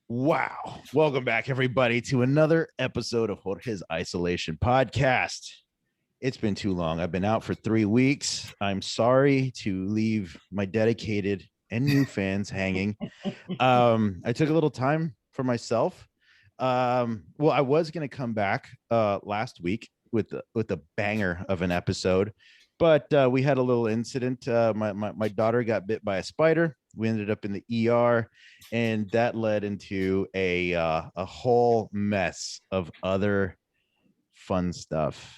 Wow. Welcome back, everybody, to another episode of Jorge's Isolation Podcast. It's been too long. I've been out for 3 weeks. I'm sorry to leave my dedicated and new fans hanging. I took a little time for myself. Well, I was going to come back last week with a banger of an episode, but we had a little incident. My daughter got bit by a spider. We ended up in the ER, and that led into a whole mess of other fun stuff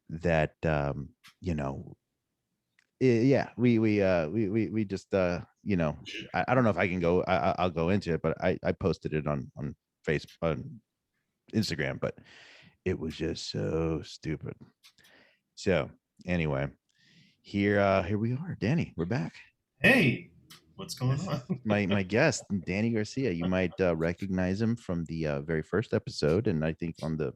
that yeah, we just I don't know if I can go. I'll go into it, but I posted it on Facebook, on Instagram, but it was just so stupid. So anyway, here we are, Danny. We're back. Hey, what's going on? My guest, Danny Garcia. You might recognize him from the very first episode, and I think on the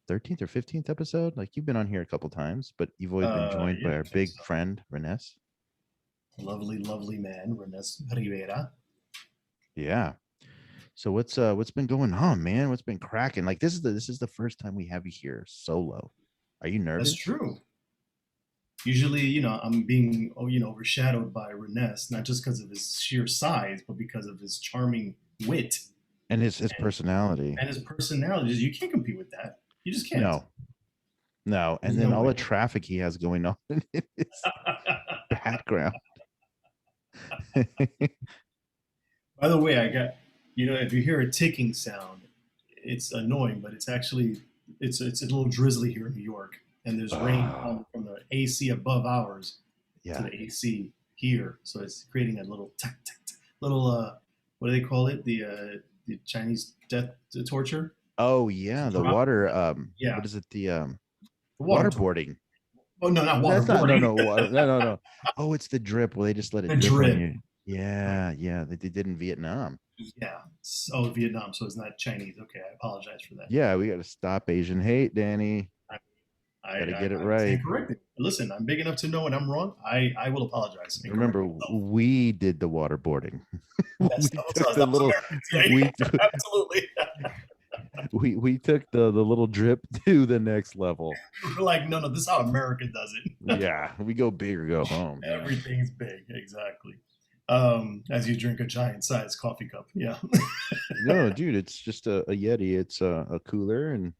13th or 15th episode. Like, you've been on here a couple times, but you've always been joined by Yeah, I our think big so. friend Renes. Lovely man, Renes Rivera. Yeah. So what's been going on, man? What's been cracking? Like, this is the first time we have you here solo. Are you That's nervous? true. Usually, I'm being, overshadowed by Renes, not just because of his sheer size, but because of his charming wit And his and, personality. and his personality. You can't compete with that. You just can't. No, no. There's And then no all the way. traffic he has going on in his background. By the way, if you hear a ticking sound, it's annoying, but it's a little drizzly here in New York, and there's rain Oh, coming from the AC above ours to yeah. the AC here, so it's creating a little little what do they call it? The Chinese death torture. Oh It's yeah, the drop. water. Yeah, What is it? The the water torture. waterboarding. Oh no, not That's not no waterboarding. no water. No. Oh, it's the drip. Well, they just let The it drip on drip. you. Yeah. They did in Vietnam. Yeah. Oh, Vietnam. So it's not Chinese. Okay, I apologize for that. Yeah, we got to stop Asian hate, Danny. I Got to get it I right. stand corrected. Listen, I'm big enough to know when I'm wrong. I will apologize and correct Remember, myself. we did the waterboarding. Yes, we that took was the us little Americans. Yeah, we yeah, absolutely. we took the little drip to the next level. We're like, no, this is how America does it. Yeah, we go big or go home. Everything's big, exactly. As you drink a giant sized coffee cup. Yeah. No, dude, it's just a Yeti. It's a cooler and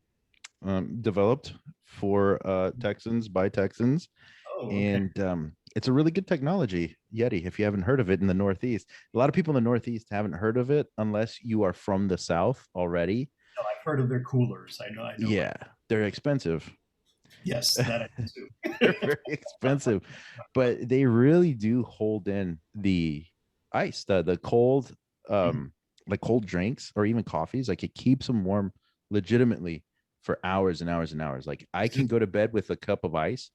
developed for Texans by Texans, Oh, okay. and it's a really good technology, Yeti. If you haven't heard of it in the Northeast, a lot of people in the Northeast haven't heard of it unless you are from the South already. No, I've heard of their coolers. I know. Yeah, they're expensive. Yes, that I do They're too. very expensive, but they really do hold in the ice, the cold, like cold drinks or even coffees. Like, it keeps them warm legitimately for hours and hours and hours. Like, I can go to bed with a cup of ice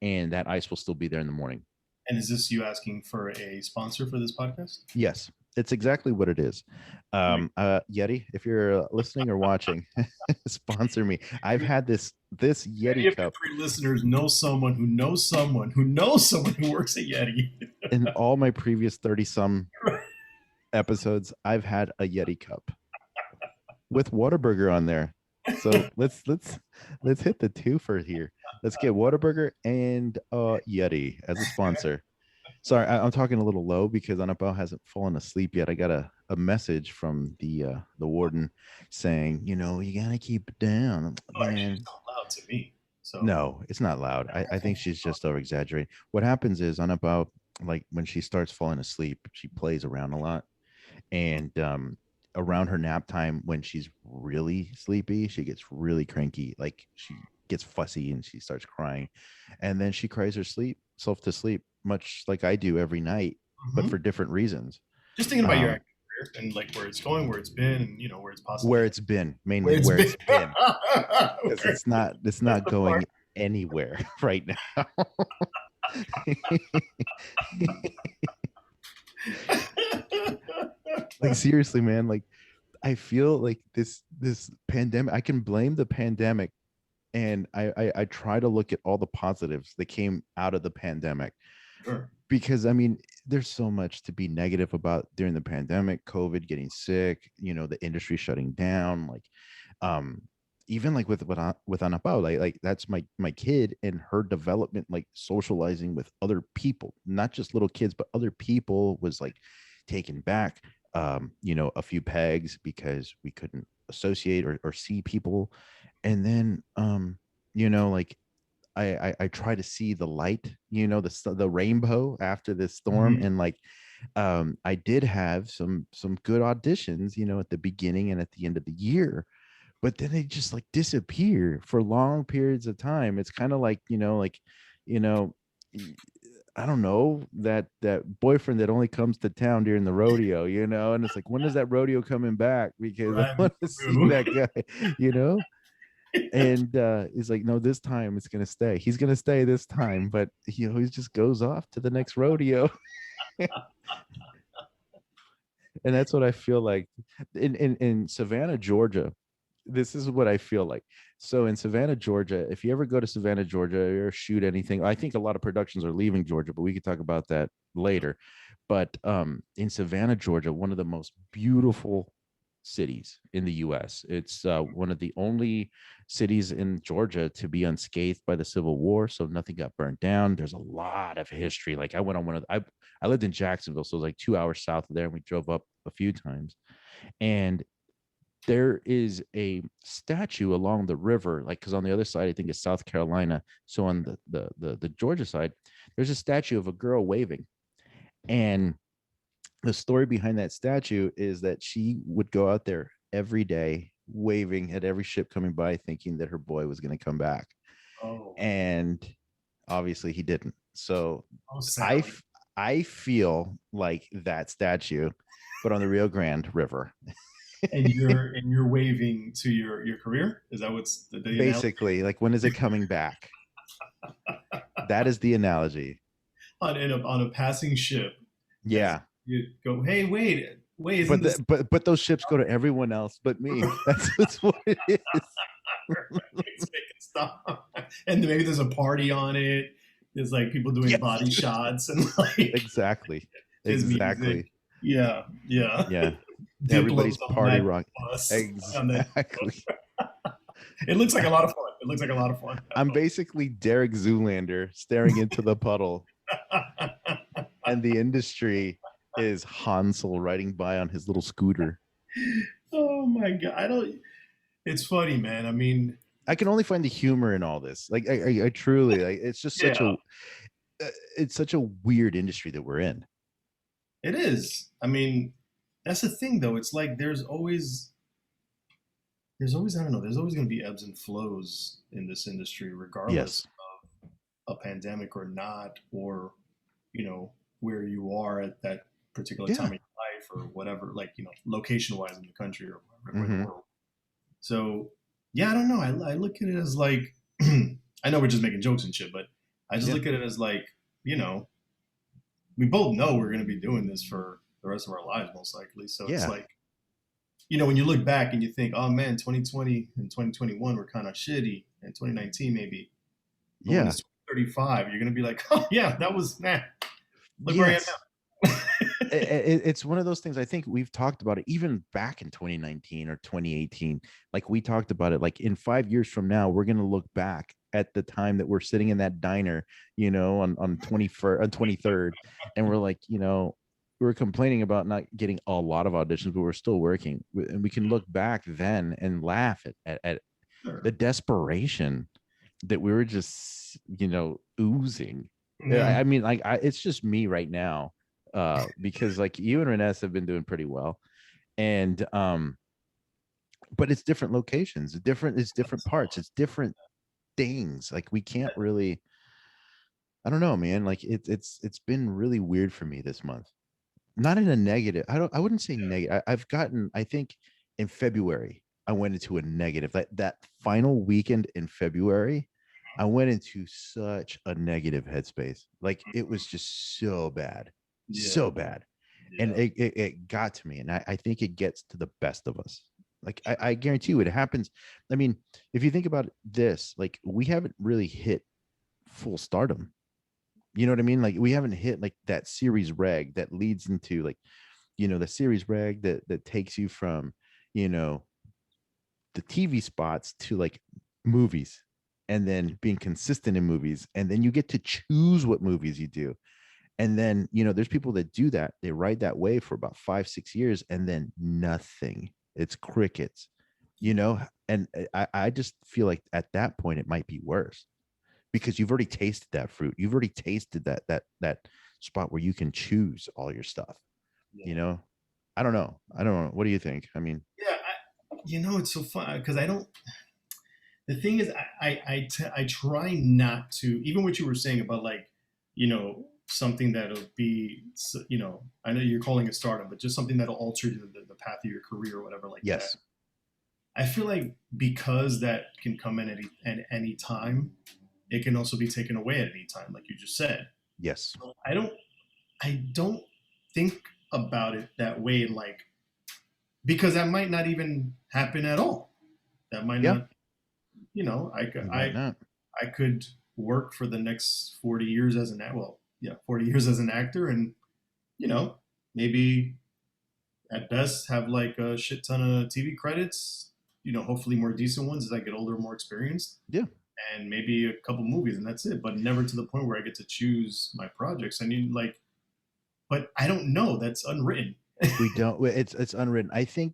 and that ice will still be there in the morning. And is this you asking for a sponsor for this podcast? Yes, it's exactly what it is. Yeti, if you're listening or watching, sponsor me. I've had this Any Yeti of your cup three listeners know someone who knows someone who knows someone who works at Yeti. in all my previous 30 some episodes. I've had a Yeti cup with Whataburger on there. So let's hit the twofer here. Let's get Whataburger and Yeti as a sponsor. Sorry, I'm talking a little low because Anapao hasn't fallen asleep yet. I got a message from the warden saying, you gotta keep it down. Oh, actually, Man, it's not loud to me. So no, it's not loud. I think she's just over exaggerating. What happens is Anapao, like, when she starts falling asleep, she plays around a lot. And around her nap time, when she's really sleepy, she gets really cranky. Like, she gets fussy and she starts crying, and then she cries herself to sleep, much like I do every night, but mhm. for different reasons. Just thinking about your um acting career and like where it's going, where it's been, and where it's where possibly it's been, where mainly it's where been. it's been, because Where- it's that's not the part. going anywhere right now. Like, seriously, man, like, I feel like this pandemic, I can blame the pandemic, and I try to look at all the positives that came out of the pandemic, Sure. because I mean, there's so much to be negative about during the pandemic, COVID, getting sick, the industry shutting down, like, um, even like with Anapao, like that's my kid and her development, like socializing with other people, not just little kids, but other people was like taken back, a few pegs because we couldn't associate or see people. And then, like I try to see the light, the rainbow after this storm, Mhm. and like I did have some good auditions, at the beginning and at the end of the year, but then they just like disappear for long periods of time. It's kind of like, you know, I don't know, that boyfriend that only comes to town during the rodeo, and it's like, when is that rodeo coming back? Because I Right, me want to see too. that guy, you know and he's like, no, this time it's gonna stay. He's gonna stay this time, but he always just goes off to the next rodeo. And that's what I feel like in Savannah, Georgia. This is what I feel like. So in Savannah, Georgia, if you ever go to Savannah, Georgia, or shoot anything, I think a lot of productions are leaving Georgia, but we could talk about that later. But in Savannah, Georgia, one of the most beautiful cities in the U.S. It's one of the only cities in Georgia to be unscathed by the Civil War, so nothing got burned down. There's a lot of history. Like I went on I lived in Jacksonville, so it was like 2 hours south of there, and we drove up a few times. And there is a statue along the river, like, because on the other side I think it's South Carolina, so on the Georgia side there's a statue of a girl waving. And the story behind that statue is that she would go out there every day waving at every ship coming by, thinking that her boy was going to come back. Oh, And obviously he didn't. So how i sad. I feel like that statue, but on the Rio Grande River. And you're waving to your career. Is that what's the analogy? Basically, like, when is it coming back? That is the analogy. On a passing ship, as Yeah. you go, hey, wait, isn't But this but those ships go to everyone else but me. That's what it is. it's making stop? And maybe there's a party on it. There's like people doing Yes. body shots and like Exactly. his music. Exactly. Yeah, yeah. Yeah. Diplo's Everybody's on party that rock. bus. On that, Exactly. it looks like a lot of fun. It looks like a lot of fun. I'm basically Derek Zoolander staring into the puddle, and the industry is Hansel riding by on his little scooter. Oh my god, I don't. It's funny, man. I mean, I can only find the humor in all this. Like I truly, like, it's just yeah, it's such a weird industry that we're in. it is. I mean, that's the thing, though. It's like there's always I don't know. There's always going to be ebbs and flows in this industry, regardless Yes. of a pandemic or not, or where you are at that particular time Yeah. of your life or whatever, like location wise in the country or wherever in the Hmm. world. So yeah, I don't know. I look at it as like I know we're just making jokes and shit, but I just Yeah. look at it as like you know we both know we're going to be doing this for the rest of our lives most likely. So it's Yeah. like when you look back and you think, oh man, 2020 and 2021 were kind of shitty, and 2019 maybe, but when Yeah. it's 2035, you're going to be like, oh yeah, that was nah. Look where I am Yes. It's one of those things. I think we've talked about it even back in 2019 or 2018. Like, we talked about it, like, in 5 years from now we're going to look back at the time that we're sitting in that diner, on 21st, on 23rd, and we're like, we were complaining about not getting a lot of auditions, but we're still working. And we can look back then and laugh at now. the desperation that we were just, oozing. Yeah. I mean, like, it's just me right now, because like you and Reness have been doing pretty well, and but it's different locations, it's different parts, it's different things. Like, we can't really. I don't know, man. Like, it's been really weird for me this month. Not in a negative. I wouldn't say negative. I've gotten. I think in February I went into a negative. That final weekend in February, I went into such a negative headspace. Like, it was just so bad, Yeah. so bad, and Yeah. it got to me. And I think it gets to the best of us. Like, I guarantee you, it happens. I mean, if you think about this, like, we haven't really hit full stardom. You know what I mean? Like we haven't hit like that series reg that leads into like, the series reg that takes you from, you know, the TV spots to like movies, and then being consistent in movies, and then you get to choose what movies you do. And then, there's people that do that. They ride that wave for about 5-6 years and then nothing. It's crickets, you Yeah. know? And I just feel like at that point it might be worse because you've already tasted that fruit. You've already tasted that spot where you can choose all your stuff, you Yeah. know? I don't know. I don't know. What do you think? I mean, Yeah. It's so fun because I don't. The thing is, I try not to. Even what you were saying about like, something that'll be, I know you're calling it stardom, but just something that'll alter the path of your career or whatever like that. yes. I feel like because that can come in at any time, it can also be taken away at any time, like you just said. Yes. I don't think about it that way, like because that might not even happen at all. That might Yeah. not, I could You might I not. I could work for the next 40 years as well, yeah, 40 years as an actor, and you know, maybe at best have like a shit ton of TV credits. Hopefully more decent ones as I get older, more experienced, Yeah. and maybe a couple movies, and that's it. But never to the point where I get to choose my projects. I mean, like, but I don't know. That's unwritten. We don't. It's unwritten. I think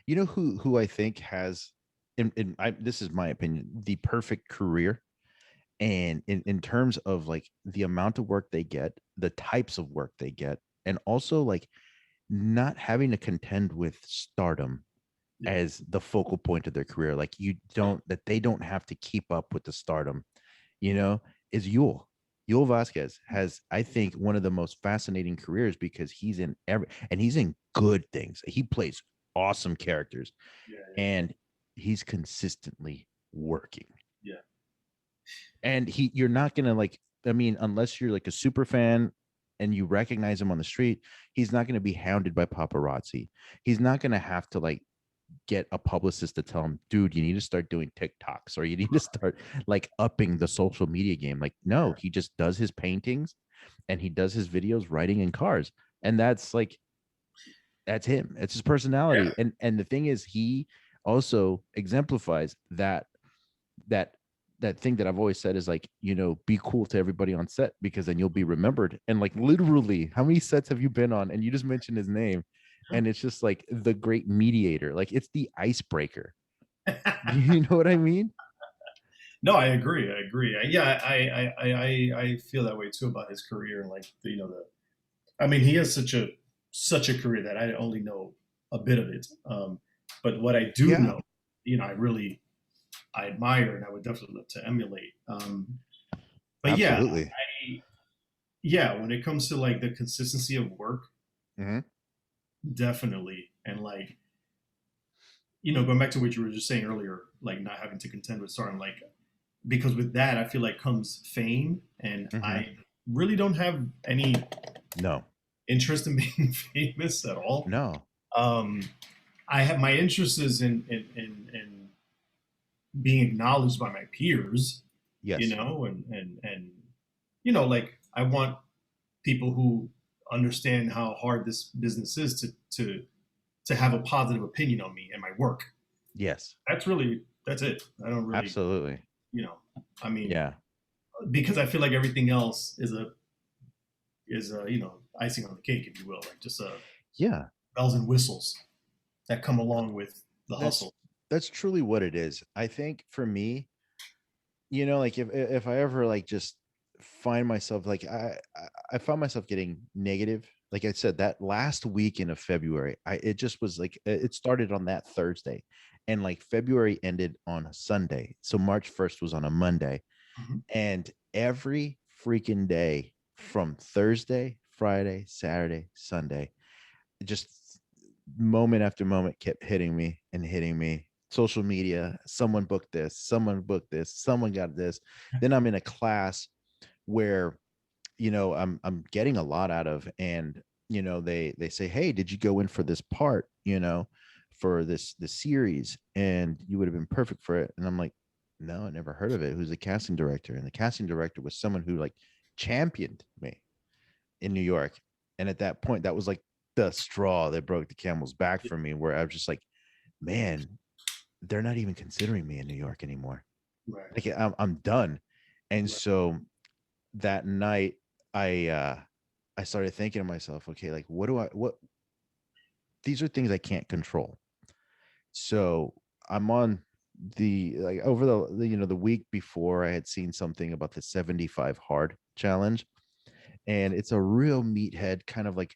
who I think has, this is my opinion, the perfect career, and in terms of like the amount of work they get, the types of work they get, and also like not having to contend with stardom Yeah, as the focal point of their career. Like they don't have to keep up with the stardom, you know, is Yul. Yul Vasquez has, I think, one of the most fascinating careers because he's in good things. He plays awesome characters yeah, and he's consistently working. yeah, And you're not gonna like, I mean, unless you're like a super fan and you recognize him on the street, he's not gonna be hounded by paparazzi. He's not gonna have to like get a publicist to tell him, dude, you need to start doing TikToks or you need to start like upping the social media game. Like, no, he just does his paintings and he does his videos writing in cars. And that's him. It's his yeah, personality. And the thing is, he also exemplifies that that thing that I've always said is like, be cool to everybody on set because then you'll be remembered. And like literally, how many sets have you been on? And you just mentioned his name. yeah. And it's just like the great mediator. Like it's the icebreaker. You know what I mean? No, I agree. I agree. Yeah, I feel that way too about his career and like the. I mean, he has such a career that I only know a bit of it. But what I do Yeah, know, I admire and I would definitely love to emulate. But yeah, absolutely. yeah, when it comes to like the consistency of work, Hmm. definitely, and like going back to what you were just saying earlier, like not having to contend with stardom, like because with that I feel like comes fame, and Hmm. I really don't have any No, interest in being famous at all. no. Um, I have my interest is in being acknowledged by my peers, Yes. and like I want people who understand how hard this business is to have a positive opinion on me and my work. Yes. That's it. I don't really, Absolutely. you know, I mean, Yeah. because I feel like everything else is icing on the cake, if you will, like just Yeah. bells and whistles that come along with the That's hustle. that's truly what it is. I think for me, like if I ever like just find myself like I found myself getting negative. Like I said, that last weekend of February, it just was like it started on that Thursday, and like February ended on a Sunday. So March 1st was on a Monday, Mhm. and every freaking day from Thursday, Friday, Saturday, Sunday, just moment after moment kept hitting me and hitting me. Social media, someone booked this, someone booked this, someone got this. Then I'm in a class where I'm getting a lot out of, and they say, hey, did you go in for this part, for this series, and you would have been perfect for it. And I'm like, no, I never heard of it. Who's the casting director? And the casting director was someone who like championed me in New York. And at that point, that was like the straw that broke the camel's back for me, where I was just like, man, they're not even considering me in New York anymore. Right. Like I'm done. And Right. so that night I started thinking to myself, okay, like what these are things I can't control. So I'm on the like over the the week before I had seen something about the 75 hard challenge, and it's a real meathead kind of like,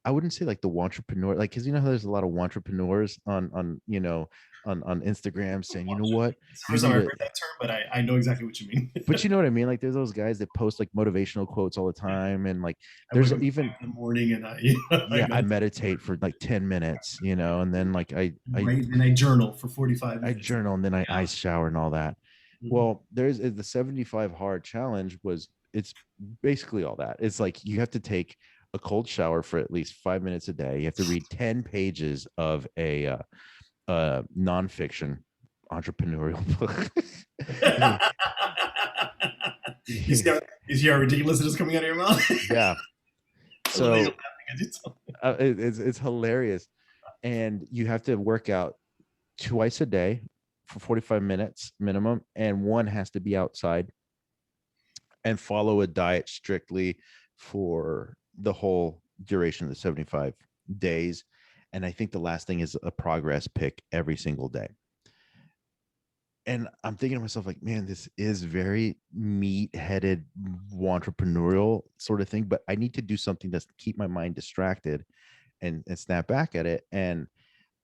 I wouldn't say like the entrepreneur, like, because you know how there's a lot of entrepreneurs on on Instagram saying, you know what, It's the you first time need I heard to, that term, but I know exactly what you mean. but you know what I mean, like there's those guys that post like motivational quotes all the time, and like I wake there's up at even 5 in the morning and I yeah, I got meditate for like 10 minutes, and then like right, and I journal for 45 I minutes. journal, and then I Yeah. ice shower and all that. Mhm. Well, there's the 75 hard challenge was, it's basically all that. It's like you have to take a cold shower for at least 5 minutes a day. You have to read 10 pages of a nonfiction entrepreneurial book. You see how ridiculous it is coming out of your mouth? Yeah. I love that you're So laughing as you tell me. it's hilarious. And you have to work out twice a day for 45 minutes minimum, and one has to be outside, and follow a diet strictly for the whole duration of the 75 days. And I think the last thing is a progress pick every single day. And I'm thinking to myself, like, man, this is very meat-headed entrepreneurial sort of thing, but I need to do something that's keep my mind distracted and snap back at it. And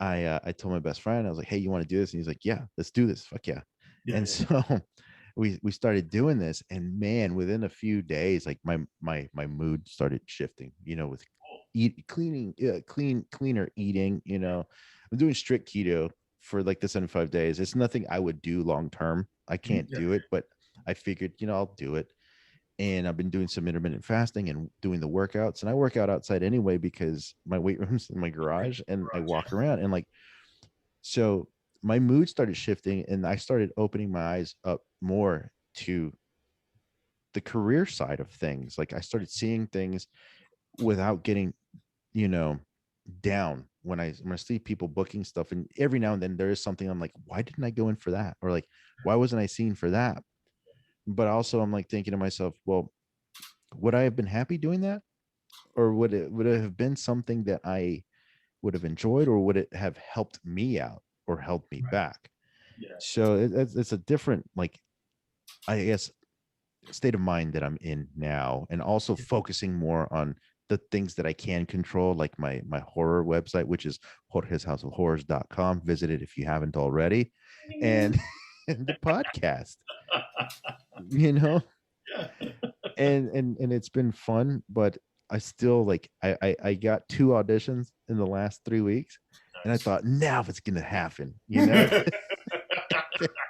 I told my best friend, I was like, hey, you want to do this? And he's like, yeah, let's do this. Fuck yeah. Yeah, And yeah. so we started doing this, and man, within a few days, like my mood started shifting, with cleaning, cleaner eating. I'm doing strict keto for like the 75 days. It's nothing I would do long term. I Mhm. can't Yeah. do it, but I figured, I'll do it. And I've been doing some intermittent fasting and doing the workouts. And I work out outside anyway because my weight room's in my Right. garage, and I Garage, walk around, and like, so my mood started shifting, and I started opening my eyes up more to the career side of things. Like I started seeing things without getting, you know, down when I see people booking stuff, and every now and then there is something I'm like, why didn't I go in for that? Or like, why wasn't I seen for that? But also I'm like thinking to myself, well, would I have been happy doing that? Or would it have been something that I would have enjoyed, or would it have helped me out or helped me yeah. Right. back? Yeah. So it's a different, like, I guess, state of mind that I'm in now, and also Yeah. focusing more on the things that I can control, like my horror website, which is jorgeshouseofhorrors.com. Visit it if you haven't already. And and the podcast, you know, Yeah. and it's been fun, but I still like I got 2 auditions in the last 3 weeks, and I Nice. thought, now it's gonna happen.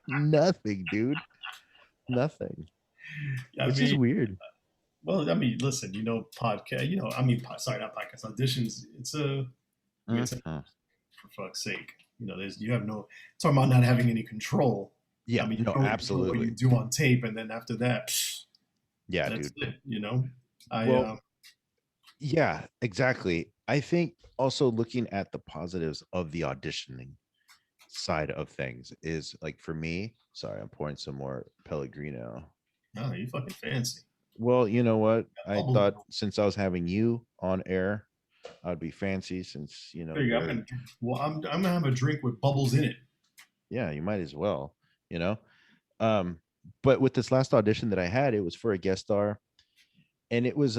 Nothing, dude. Nothing. I It's just mean, weird. well, I mean, listen, podcast, I mean, sorry, not podcast auditions. It's Mhm. for fuck's sake. There's you have no talking about not having any control. I Yeah, mean, no, you only control what you absolutely. do on tape, and then after that, Yeah, that's dude. it. I Well, yeah, exactly. I think also looking at the positives of the auditioning side of things is, like, for me, sorry, I'm pouring some more Pellegrino. no, you fucking fancy. Well, you know what? I Bubbles. thought since I was having you on air, I'd be fancy since, There you go. you're, I'm gonna have a drink with bubbles in it. yeah, you might as well, you know? Um, but with this last audition that I had, it was for a guest star, and it was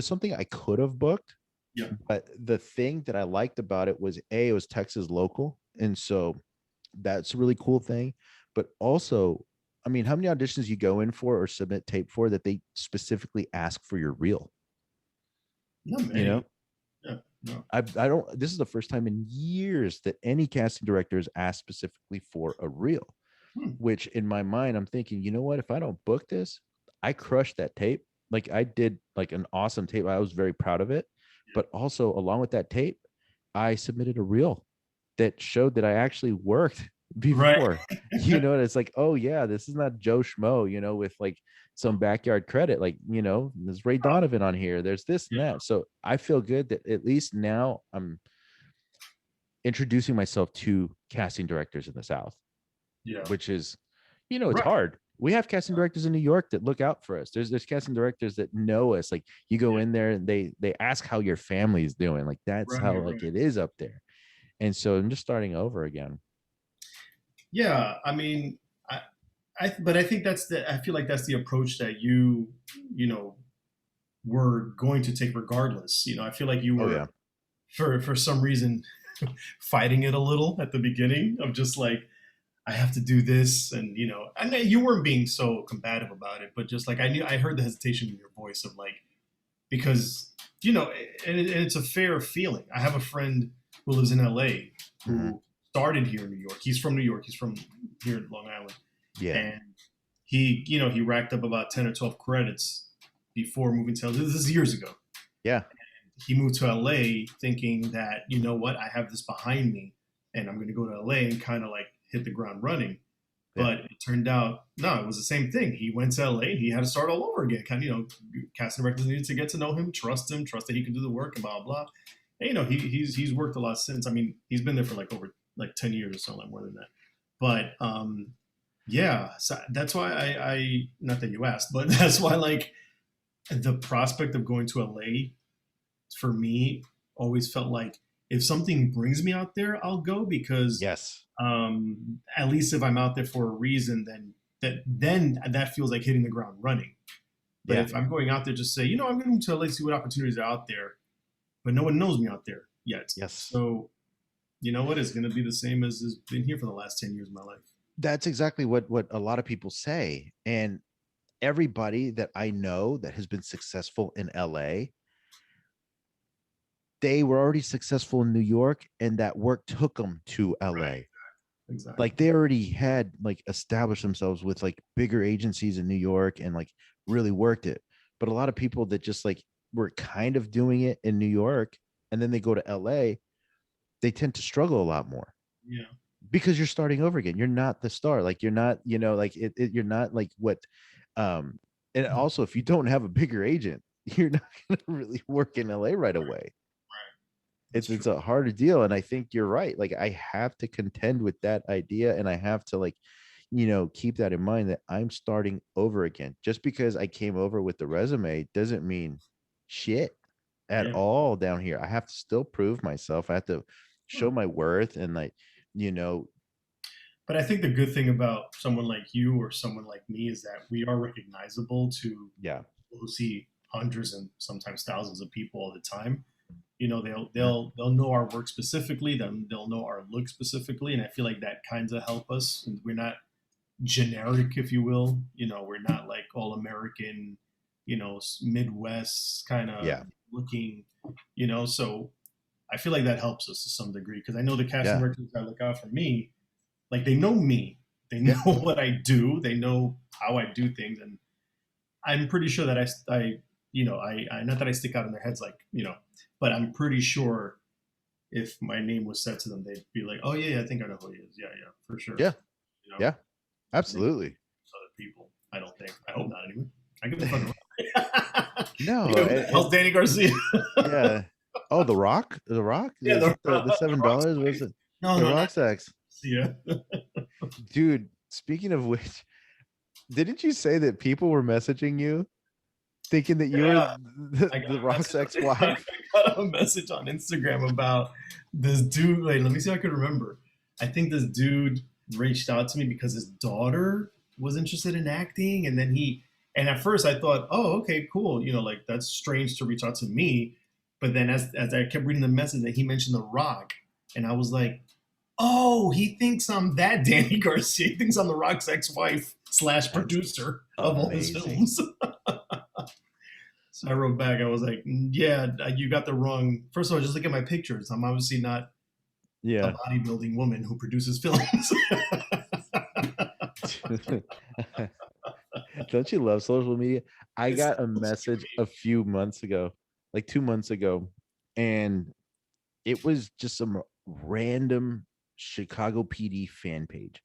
something I could have booked. Yeah. But the thing that I liked about it was, it was Texas local, and so that's a really cool thing. But also, I mean, how many auditions you go in for or submit tape for that they specifically ask for your reel? Not You many. know, Yeah. No. I don't. This is the first time in years that any casting director has asked specifically for a reel. Hmm. Which in my mind, I'm thinking, you know what? If I don't book this, I crushed that tape. Like, I did like an awesome tape. I was very proud of it. But also, along with that tape, I submitted a reel that showed that I actually worked Right. before. And it's like, oh yeah, this is not Joe Schmo, with like some backyard credit. Like, there's Ray Donovan on here. There's this and that. So I feel good that at least now I'm introducing myself to casting directors in the South, Yeah. which is, it's Right. hard. We have casting directors in New York that look out for us. There's casting directors that know us. Like, you go Yeah. in there and they ask how your family is doing. Like, that's Right. how like Right. it is up there. And so I'm just starting over again. Yeah. I mean, but I think I feel like that's the approach that you know, were going to take regardless. I feel like you Oh yeah. were, for some reason, fighting it a little at the beginning of just like, I have to do this, and I know you weren't being so combative about it, but just like I heard the hesitation in your voice of like, because and it's a fair feeling. I have a friend who lives in LA Mhm. who started here in New York. He's from New York. He's from here in Long Island, Yeah. and he racked up about 10 or 12 credits before moving to LA. This is years ago. Yeah. He moved to LA thinking that, what, I have this behind me and I'm going to go to LA and kind of like hit the ground running. Yeah. But it turned out, no, it was the same thing. He went to LA, he had to start all over again. Kind of, casting directors needed to get to know him, trust that he could do the work and blah, blah. And, he's worked a lot since. I mean, he's been there for like over like 10 years or so, like more than that. But, yeah, so that's why I not that you asked, but that's why like the prospect of going to LA for me always felt like, if something brings me out there, I'll go, because Yes. at least if I'm out there for a reason, then that feels like hitting the ground running. But Yeah. if I'm going out there just say, I'm going to LA, see what opportunities are out there, but no one knows me out there yet. Yes. So you know what? It's going to be the same as has been here for the last 10 years of my life. That's exactly what a lot of people say. And everybody that I know that has been successful in LA, they were already successful in New York, and that work took them to LA. Right. Exactly. Like, they already had like established themselves with like bigger agencies in New York and like really worked it. But a lot of people that just like were kind of doing it in New York and then they go to LA, they tend to struggle a lot more. Yeah. Because you're starting over again. You're not the star. Like, you're not, like you're not like what and also, if you don't have a bigger agent, you're not going to really work in LA right away. It's a harder deal. And I think you're right. Like, I have to contend with that idea, and I have to like, keep that in mind, that I'm starting over again. Just because I came over with the resume doesn't mean shit at Yeah. all down here. I have to still prove myself. I have to show my worth, and like, But I think the good thing about someone like you or someone like me is that we are recognizable to yeah. people who see hundreds and sometimes thousands of people all the time. They'll know our work specifically, then they'll know our look specifically, and I feel like that kind of help us. And we're not generic, if you will. We're not like all American, Midwest kind of Yeah. looking. So I feel like that helps us to some degree, because I know the casting Yeah. directors that look out for me, like, they know me, they know Yeah. what I do, they know how I do things, and I'm pretty sure that I not that I stick out in their heads, like, but I'm pretty sure if my name was said to them, they'd be like, "Oh yeah, I think I know who he is. Yeah, yeah, for sure." Yeah. You know, Yeah. Absolutely. other people. I don't think. I hope not. Anyway, I give a fuck. No. Who the hell's Danny Garcia? Yeah. Oh, the Rock. The Rock. Yeah, Is the it the $7? Was it No, the no, Rock not sex? Garcia. Dude, speaking of which, didn't you say that people were messaging you thinking that you were Yeah, I the got a Rock's message. ex-wife? I got a message on Instagram about this dude. Wait, let me see if I could remember. I think this dude reached out to me because his daughter was interested in acting, and then and at first I thought, oh, okay, cool. Like, that's strange to reach out to me. But then as I kept reading the message, that he mentioned The Rock, and I was like, oh, he thinks I'm that Danny Garcia. He thinks I'm The Rock's ex-wife / producer of all his Amazing. films. So I wrote back. I was like, yeah, you got the wrong. First of all, just look at my pictures. I'm obviously not a Yeah. bodybuilding woman who produces films. Don't you love social media? I It's got a so message great. a few months ago, like 2 months ago, and it was just some random Chicago PD fan page.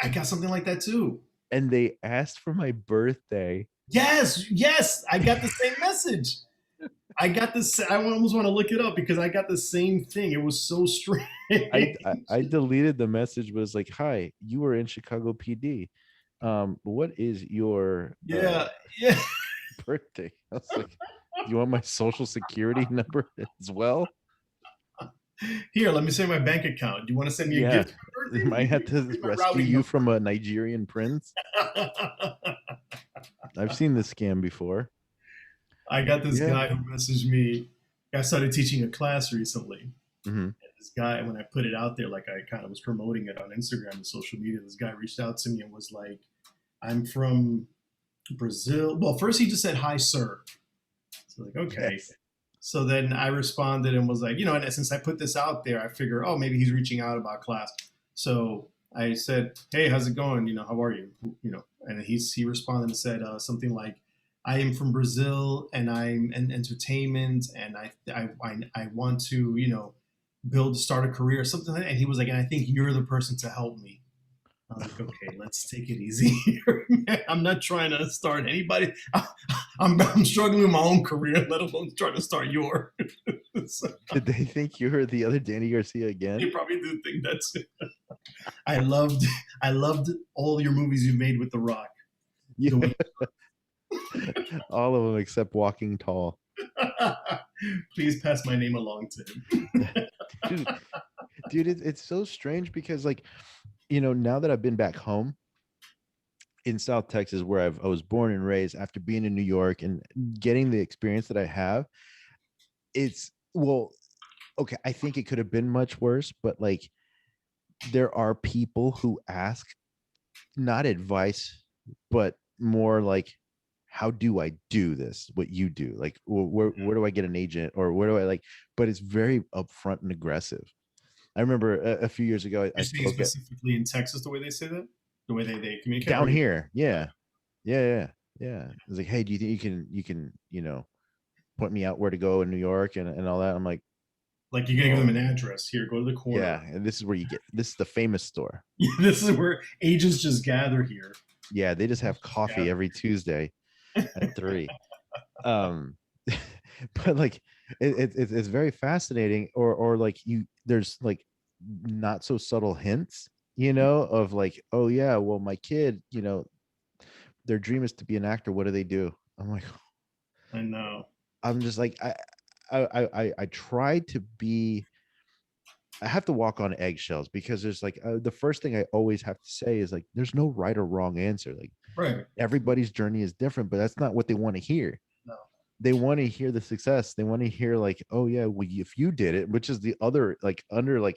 I got something like that too. And they asked for my birthday. Yes, I got the same message. I got this. I almost want to look it up because I got the same thing. It was so strange. I deleted the message, but it's like, hi, you were in Chicago PD. What is your yeah. birthday? I was like, you want my social security number as well? Here, let me send my bank account. Do you want to send me a gift for I birthday? might have to rescue you from a Nigerian prince. I've seen this scam before. I got this guy who messaged me. I started teaching a class recently. Mm-hmm. This guy, when I put it out there, like I kind of was promoting it on Instagram and social media, this guy reached out to me and was like, I'm from Brazil. Well, first he just said, hi, sir. So like, okay. Yes. So then I responded and was like, and since I put this out there, I figure, oh, maybe he's reaching out about class. So I said, hey, how's it going? How are you? And he responded and said something like, I am from Brazil and I'm in entertainment and I want to, start a career or something like that. And he was like, and I think you're the person to help me. I was like, okay, let's take it easy here. I'm not trying to start anybody. I'm struggling with my own career, let alone trying to start yours. So, did they think you were the other Danny Garcia again? They probably do think that's it. I loved all your movies you made with The Rock. Yeah. All of them except Walking Tall. Please pass my name along to him. Dude, it's so strange because now that I've been back home in South Texas, where I was born and raised, after being in New York and getting the experience that I have, okay, I think it could have been much worse, but there are people who ask not advice, but more like, how do I do this? What you do? Like, where do I get an agent, or where do I but it's very upfront and aggressive. I remember a few years ago, I spoke specifically in Texas, the way they say that, the way they communicate down here. Yeah. It's like, hey, do you think you can point me out where to go in New York and all that? I'm like you're gonna give them an address. Here, go to the corner. Yeah, and this is where this is the famous store. This is where agents just gather here. Yeah, they just have coffee every Tuesday at 3. But it's very fascinating, or there's not so subtle hints, of oh yeah, well, my kid, their dream is to be an actor. What do they do? I'm like, I know. I'm just like, I try to be, I have to walk on eggshells, because there's the first thing I always have to say is there's no right or wrong answer. Right. Everybody's journey is different, but that's not what they want to hear. No. They want to hear the success. They want to hear oh yeah, well, if you did it, which is the other under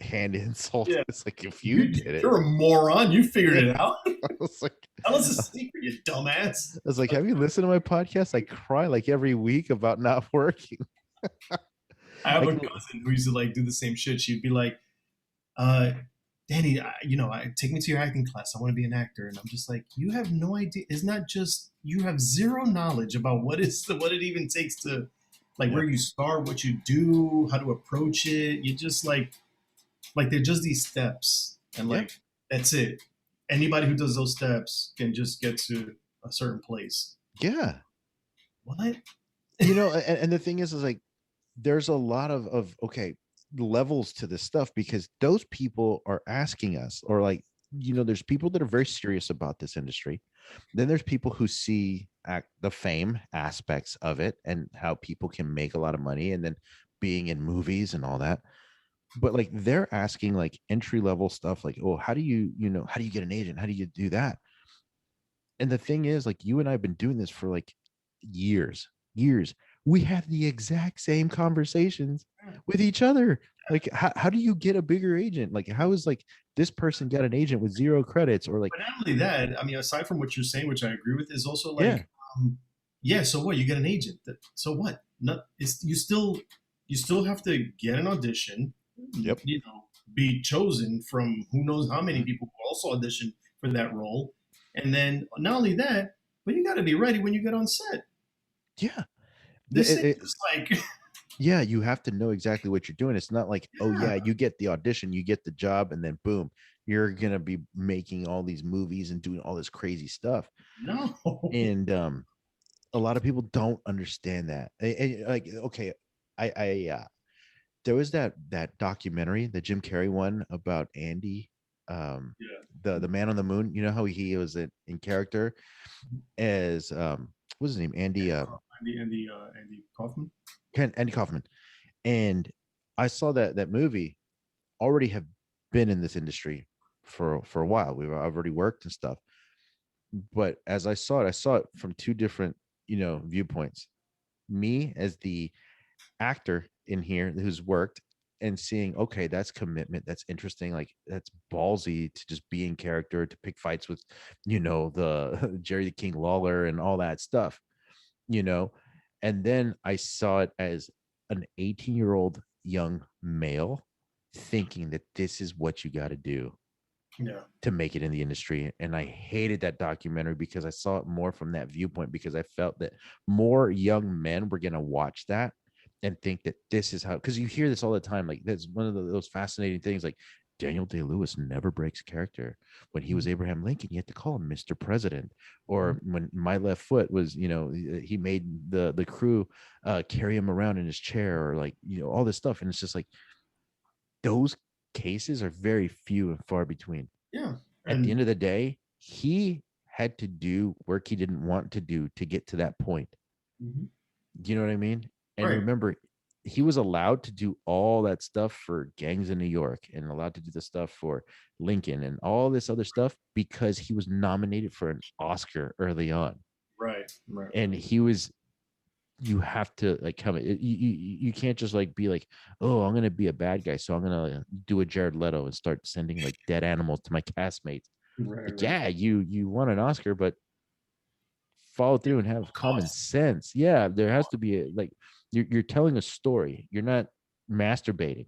hand insult. Yeah. It's if you did it, you're a moron. You figured it out. I was like, that was a secret, you dumbass. I was like, have you listened to my podcast? I cry every week about not working. I have a cousin who used to do the same shit. She'd be like, Danny, take me to your acting class. I want to be an actor. And I'm just like, you have no idea. It's not just, you have zero knowledge about what it even takes to where you start, what you do, how to approach it. You just they're just these steps, and that's it. Anybody who does those steps can just get to a certain place. Yeah. What? And the thing is there's a lot of levels to this stuff, because those people are asking us, or there's people that are very serious about this industry. Then there's people who see the fame aspects of it and how people can make a lot of money, and then being in movies and all that. But they're asking entry level stuff, oh, how do you get an agent? How do you do that? And the thing is, you and I have been doing this for years. We have the exact same conversations with each other. How do you get a bigger agent? How is this person got an agent with 0 credits, or But not only that, I mean, aside from what you're saying, which I agree with, is also so what? You get an agent. So what? You still have to get an audition. Yep. Be chosen from who knows how many people who also audition for that role, and then not only that, but you got to be ready when you get on set. Yeah. This is Yeah, you have to know exactly what you're doing. It's not like, oh yeah, Yeah. you get the audition, you get the job, and then boom, you're gonna be making all these movies and doing all this crazy stuff. No. And a lot of people don't understand that. Like, okay, there was that documentary, the Jim Carrey one about Andy, um, Yeah. the man on the moon. You know how he was in character as what's his name, Andy, Andy Kaufman. Andy Kaufman. And I saw that movie. Already have been in this industry for a while. I've already worked and stuff. But as I saw it from two different, viewpoints. Me as the actor in here who's worked and seeing, okay, that's commitment, that's interesting, like that's ballsy to just be in character, to pick fights with, the Jerry the King Lawler and all that stuff, you know. And then I saw it as an 18-year-old young male thinking that this is what you got to do Yeah. to make it in the industry. And I hated that documentary because I saw it more from that viewpoint, because I felt that more young men were going to watch that and think that this is how, because you hear this all the time. Like, that's one of those fascinating things. Like, Daniel Day-Lewis never breaks character. When he was Abraham Lincoln, you had to call him Mr. President. Or when My Left Foot was, he made the crew carry him around in his chair, or like, all this stuff. And it's just like, those cases are very few and far between. Yeah. At the And end of the day, he had to do work he didn't want to do to get to that point. mhm. Do you know what I mean? And Right. remember, he was allowed to do all that stuff for Gangs in New York, and allowed to do the stuff for Lincoln and all this other stuff because he was nominated for an Oscar early on. Right. Right. And he was, you have to like come, you can't just like be like, oh, I'm gonna be a bad guy, so I'm gonna do a Jared Leto and start sending like dead animals to my castmates. Right. Like, Right. yeah, you won an Oscar, but follow through and have common Cost. sense. Yeah, there has to be like, you're telling a story. You're not masturbating.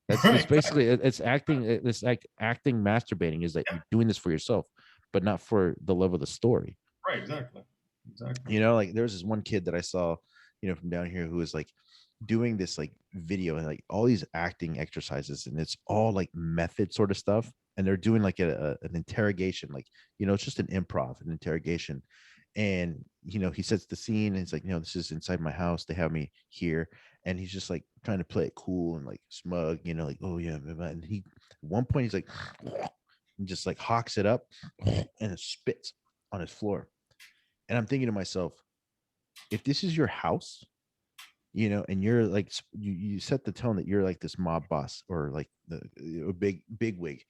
That's Right. basically, it's acting. It's like acting masturbating is that Yeah. you're doing this for yourself, but not for the love of the story. Right. Exactly. Exactly. Like there was this one kid that I saw, from down here, who was like doing this like video and like all these acting exercises, and it's all like method sort of stuff. And they're doing like an interrogation, like, it's just an improv, an interrogation. And he sets the scene, and he's like, this is inside my house, they have me here. And he's just like trying to play it cool and like smug, like, oh yeah, and he, at one point, he's like and just like hawks it up and it spits on his floor. And I'm thinking to myself, if this is your house, and you're like, you set the tone that you're like this mob boss, or like a big wig,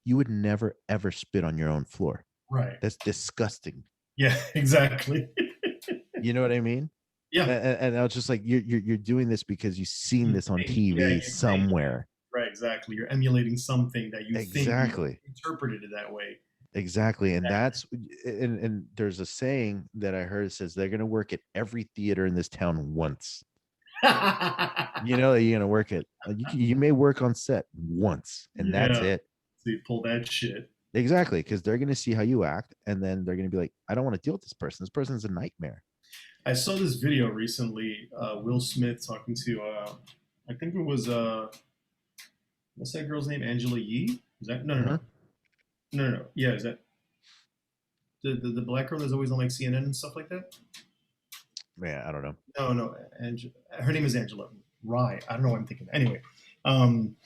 you would never ever spit on your own floor. Right. That's disgusting. Yeah. Exactly. You know what I mean? Yeah. And I was just like, you're doing this because you've seen this on Yeah. TV somewhere. Right. Exactly. You're emulating something that you think you Exactly. interpreted it that way. Exactly. And that's, and there's a saying that I heard, says they're going to work at every theater in this town once. You're going to work at, you may work on set once, and that's Yeah. it. So you pull that shit. Exactly. Because they're going to see how you act, and then they're going to be like, I don't want to deal with this person. This person's a nightmare. I saw this video recently. Will Smith talking to, I think it was, what's that girl's name? Angela Yee? Is that no, no, Uh-huh. no, no, no, no? Yeah, is that the black girl that's always on like CNN and stuff like that? Yeah, I don't know. No, no, her name is Angela Rye. I don't know what I'm thinking. Anyway, um,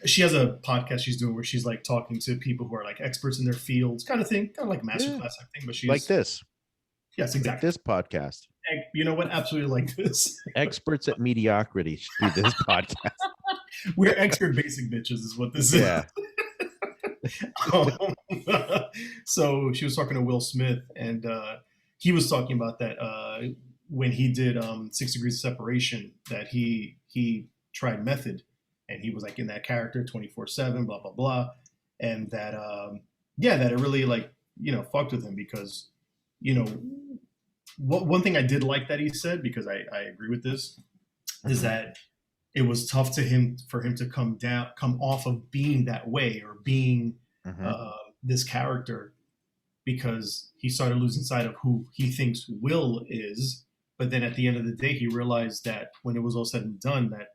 she has a podcast she's doing where she's like talking to people who are like experts in their fields, kind of thing, kind of like Yeah. masterclass type thing. But Like she's this. yes, Like exactly. this podcast. You know what? Absolutely like this. Experts at mediocrity should do this podcast. We're expert basic bitches, is what this Yeah. is. Um, so she was talking to Will Smith, and he was talking about that when he did 6 Degrees of Separation, that he tried method, and he was like in that character 24/7, blah blah blah, and that yeah, that it really like fucked with him because one thing I did like that he said, because I agree with this, is that it was tough for him to come off of being that way, or being Mhm. this character, because he started losing sight of who he thinks Will is, But then at the end of the day, he realized that when it was all said and done, that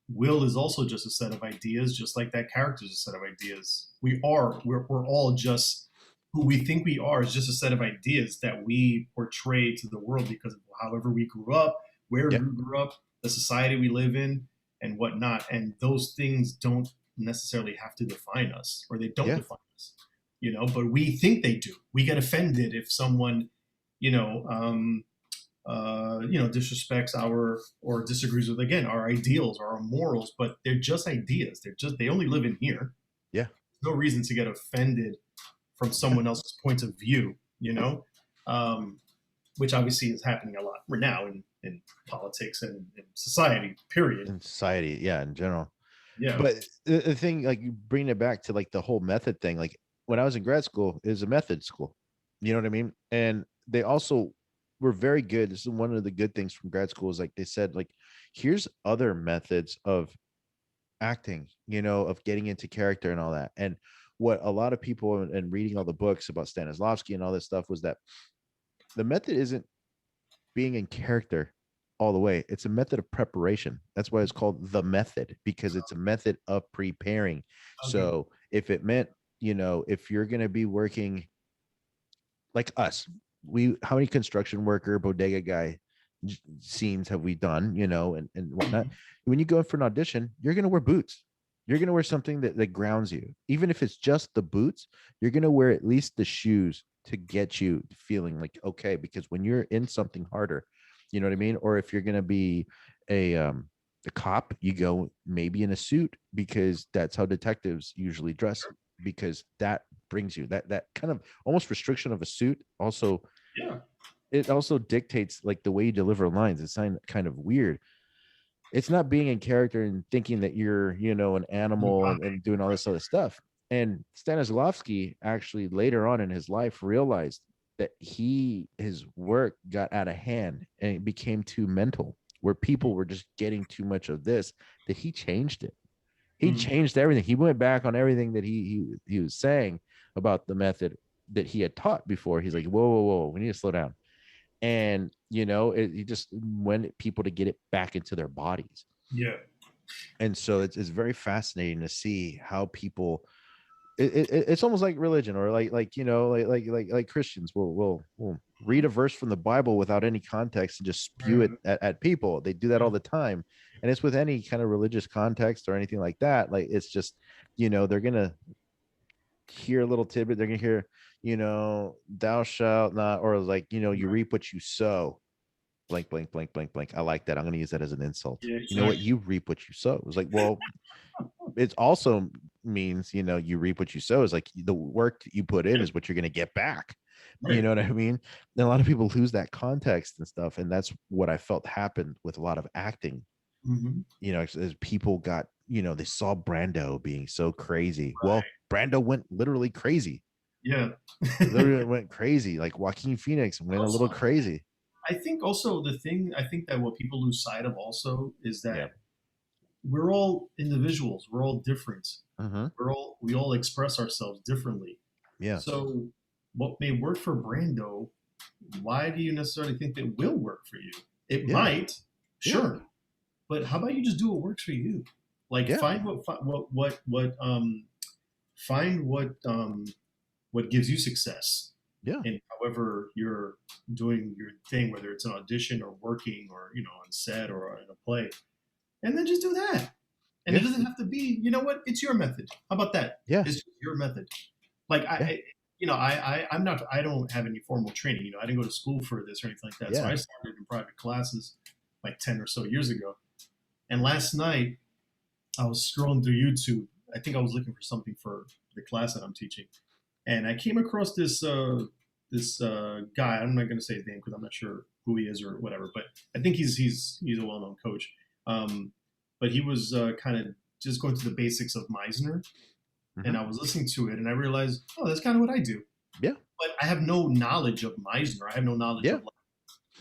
will is also just a set of ideas, just like that character is a set of ideas. We're all just who we think we are is just a set of ideas that we portray to the world because of however we grew up, where Yeah. we grew up, the society we live in, and whatnot. And those things don't necessarily have to define us, or they don't Yeah. define us, but we think they do. We get offended if someone, you know, disrespects our or disagrees with again our ideals or our morals, but they're just ideas. They only live in here. Yeah. There's no reason to get offended from Yeah. someone else's point of view, um, which obviously is happening a lot right now in politics and in society. Period. In society, yeah, in general. Yeah. But the thing, like, you bring it back to like the whole method thing. Like when I was in grad school, it was a method school. You know what I mean? And they also were very good. This is one of the good things from grad school is like they said, like, here's other methods of acting, of getting into character and all that. And what a lot of people and reading all the books about Stanislavski and all this stuff was that the method isn't being in character all the way. It's a method of preparation. That's why it's called the method, because it's a method of preparing. Okay. So if it meant, if you're going to be working like us, how many construction worker, bodega guy scenes have we done, and whatnot. When you go in for an audition, you're going to wear boots. You're going to wear something that grounds you. Even if it's just the boots, you're going to wear at least the shoes to get you feeling like, okay, because when you're in something harder, you know what I mean? Or if you're going to be a cop, you go maybe in a suit because that's how detectives usually dress, because that brings you that kind of almost restriction of a suit. Also, Yeah. it also dictates like the way you deliver lines. It's kind of weird. It's not being in character and thinking that you're, an animal and doing all this other stuff. And Stanislavski actually later on in his life realized that his work got out of hand and it became too mental, where people were just getting too much of this, that he changed it. He changed everything. He went back on everything that he was saying about the method that he had taught before. He's like, whoa, we need to slow down. And he just wanted people to get it back into their bodies. Yeah. And so it's very fascinating to see how people it's almost like religion, or like Christians will read a verse from the Bible without any context and just spew it at people. They do that all the time. And it's with any kind of religious context or anything like that. Like, it's just, they're gonna hear a little tidbit. They're gonna hear, thou shalt not, or like, you reap what you sow. Blank, blank, blank, blank, blank. I like that. I'm gonna use that as an insult. Yeah, exactly. You know what? You reap what you sow. It was like, well, it also means, you reap what you sow. Is like the work that you put in is what you're gonna get back. Right. You know what I mean? And a lot of people lose that context and stuff. And that's what I felt happened with a lot of acting. As people got, they saw Brando being so crazy. Right. Well, Brando went literally crazy. Yeah. Literally went crazy. Like Joaquin Phoenix went also a little crazy. I think also I think that what people lose sight of also is that we're all individuals. We're all different. We all express ourselves differently. Yeah. So what may work for Brando, why do you necessarily think that will work for you? It might, sure. But how about you just do what works for you? Like find what gives you success. Yeah. And however you're doing your thing, whether it's an audition or working or on set or in a play, and then just do that. And it doesn't have to be, it's your method. How about that? Yeah. It's just your method. Like I don't have any formal training. I didn't go to school for this or anything like that. Yeah. So I started in private classes like 10 or so years ago. And last night I was scrolling through YouTube. I think I was looking for something for the class that I'm teaching. And I came across this guy. I'm not going to say his name because I'm not sure who he is or whatever, but I think he's a well-known coach. But he was kind of just going through the basics of Meisner. And I was listening to it and I realized, oh, that's kind of what I do. Yeah. But I have no knowledge of Meisner. I have no knowledge of like,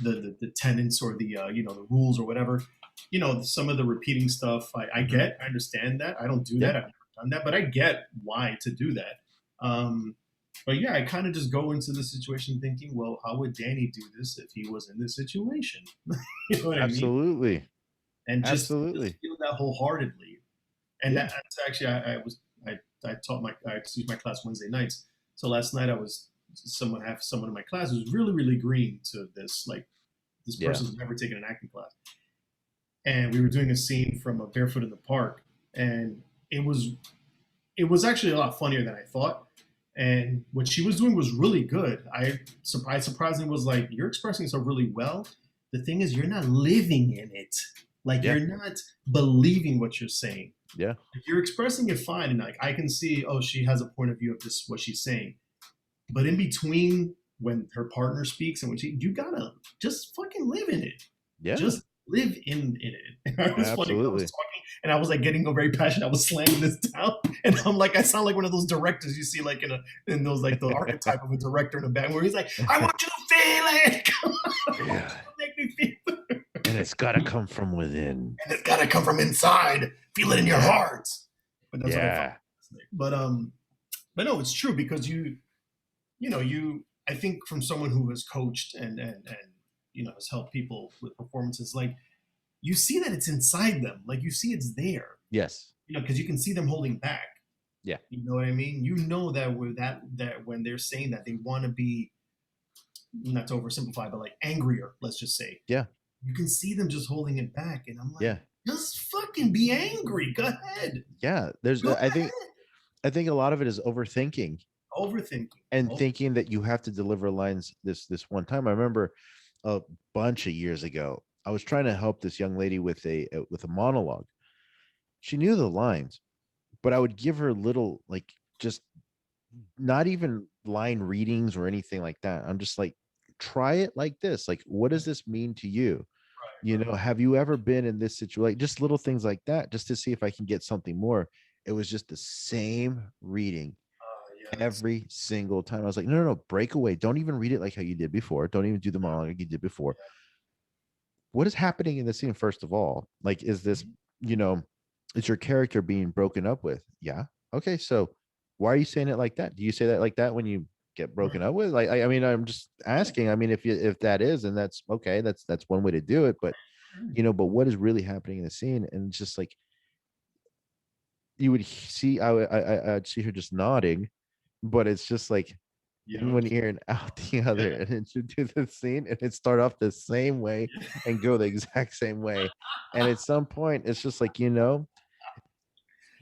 the tenets or the the rules or whatever. Some of the repeating stuff I understand that. I don't do that. I've never done that, but I get why to do that. But yeah, I kind of just go into the situation thinking, well, how would Danny do this if he was in this situation? You know what I mean? Absolutely. And just Absolutely. feel that wholeheartedly. And Yeah. that's actually I taught I teach my class Wednesday nights. So last night I was someone in my class who's really really green to this, like this Yeah. person's never taken an acting class, and we were doing a scene from a Barefoot in the Park, and it was it was actually a lot funnier than I thought. And what she was doing was really good. I surprisingly was like, "You're expressing yourself really well. The thing is, you're not living in it. Like Yeah. you're not believing what you're saying. Yeah. Like, you're expressing it fine, and like I can see, oh, she has a point of view of this what she's saying. But in between, when her partner speaks and when you gotta just fucking live in it. Yeah. Just live in it." And it was funny because I was Absolutely. talking and I was like getting very passionate. I was slamming this down, and I'm like, I sound like one of those directors you see like in those like the archetype of a director in a band where he's like, "I want you to feel it, come on, Yeah. make me feel it, And it's got to come from within. and it's gotta come from inside. Feel it in your heart." But that's what I found. Yeah. But no, it's true because you I think from someone who has coached and has helped people with performances, like you see that it's inside them, like you see it's there, Yes. because you can see them holding back. Yeah. You know what I mean? You know that with that when they're saying that they want to be, not to oversimplify, but like angrier, let's just say. Yeah. You can see them just holding it back, and I'm like, Yeah. just fucking be angry. Go ahead. Yeah. There's, Go I ahead. think a lot of it is overthinking Overthinking. and thinking that you have to deliver lines this one time. I remember a bunch of years ago, I was trying to help this young lady with a monologue. She knew the lines, but I would give her little, like, just not even line readings or anything like that. I'm just like, try it like this. Like, what does this mean to you? You know, have you ever been in this situation? Like, just little things like that, just to see if I can get something more. It was just the same reading Yes. every single time. I was like, no, no, no, break away. Don't even read it like how you did before. Don't even do the monologue like you did before. What is happening in the scene, first of all? Like, is this, you know, is your character being broken up with? Yeah. Okay. So why are you saying it like that? Do you say that like that when you get broken up with? Like, I mean, I'm just asking. I mean, if that is, and that's okay, that's one way to do it. But but what is really happening in the scene? And it's just like you would see, I'd see her just nodding, but it's just like in Yep. one ear and out the Yeah. other, and then you do the scene and it start off the same way and go the exact same way. And at some point, it's just like,